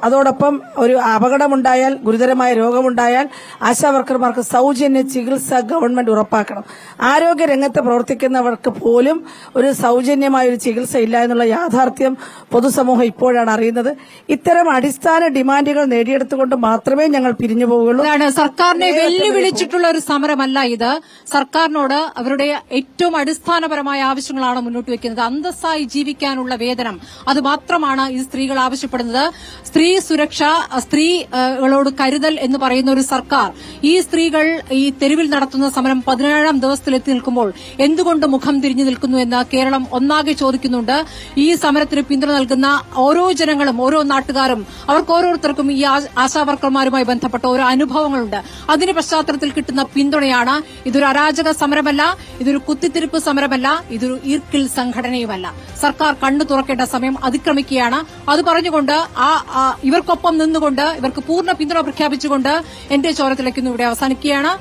അതോടൊപ്പം ഒരു അപകടമുണ്ടായാൽ, ഗുരുതരമായ രോഗമുണ്ടായാൽ ആശാവർക്കർമാർക്ക് സൗജന്യ ചികിത്സ ഗവൺമെന്റ് ഉറപ്പാക്കണം. ആരോഗ്യ രംഗത്ത് പ്രവർത്തിക്കുന്നവർക്ക് പോലും ഒരു സൗജന്യമായ ഒരു ചികിത്സ ഇല്ല എന്നുള്ള യാഥാർത്ഥ്യം പൊതുസമൂഹം ഇപ്പോഴാണ് അറിയുന്നത്. ഇത്തരം അടിസ്ഥാന ഡിമാൻഡുകൾ നേടിയെടുത്തുകൊണ്ട് മാത്രമേ ഞങ്ങൾ പിരിഞ്ഞു പോവുകയുള്ളൂ. സർക്കാരിനെ വെല്ലുവിളിച്ചിട്ടുള്ള ഒരു സമരമല്ല ഇത്. സർക്കാരിനോട് അവരുടെ ഏറ്റവും അടിസ്ഥാനപരമായ ആവശ്യങ്ങളാണ് മുന്നോട്ട് വയ്ക്കുന്നത്. അന്തസ്സായി ജീവിക്കാനുള്ള വേതനം, അത് മാത്രമാണ് ഈ സ്ത്രീകൾ ആവശ്യപ്പെടുന്നത്. സ്ത്രീ സുരക്ഷ, സ്ത്രീകളോട് കരുതൽ എന്ന് പറയുന്ന ഒരു സർക്കാർ ഈ സ്ത്രീകൾ ഈ തെരുവിൽ നടത്തുന്ന സമരം 17ാം ദിവസത്തിലെത്തി നിൽക്കുമ്പോൾ എന്തുകൊണ്ട് മുഖം തിരിഞ്ഞു നിൽക്കുന്നു എന്ന് കേരളം ഒന്നാകെ ചോദിക്കുന്നുണ്ട്. ഈ സമരത്തിന് പിന്തുണ നൽകുന്ന ഓരോ ജനങ്ങളും, ഓരോ നാട്ടുകാരും, അവർക്ക് ഓരോരുത്തർക്കും ഈ ആശാവർക്കർമാരുമായി ബന്ധപ്പെട്ട ഓരോ അനുഭവങ്ങളുണ്ട്. അതിന്റെ പശ്ചാത്തലത്തിൽ കിട്ടുന്ന പിന്തുണയാണ്. ഇതൊരു അരാജക സമരമല്ല, ഇതൊരു കുത്തിത്തിരിപ്പ് സമരമല്ല, ഇതൊരു ഈർക്കിൽ സംഘടനയുമല്ല. സർക്കാർ കണ്ണു തുറക്കേണ്ട സമയം അതിക്രമിക്കുകയാണ്. അത് പറഞ്ഞുകൊണ്ട് ഇവർക്കൊപ്പം നിന്നുകൊണ്ട്, ഇവർക്ക് പൂർണ്ണ പിന്തുണ പ്രഖ്യാപിച്ചുകൊണ്ട് എന്റെ ചോരത്തിലേക്കൊന്നും ഇവിടെ അവസാനിക്കുകയാണ്.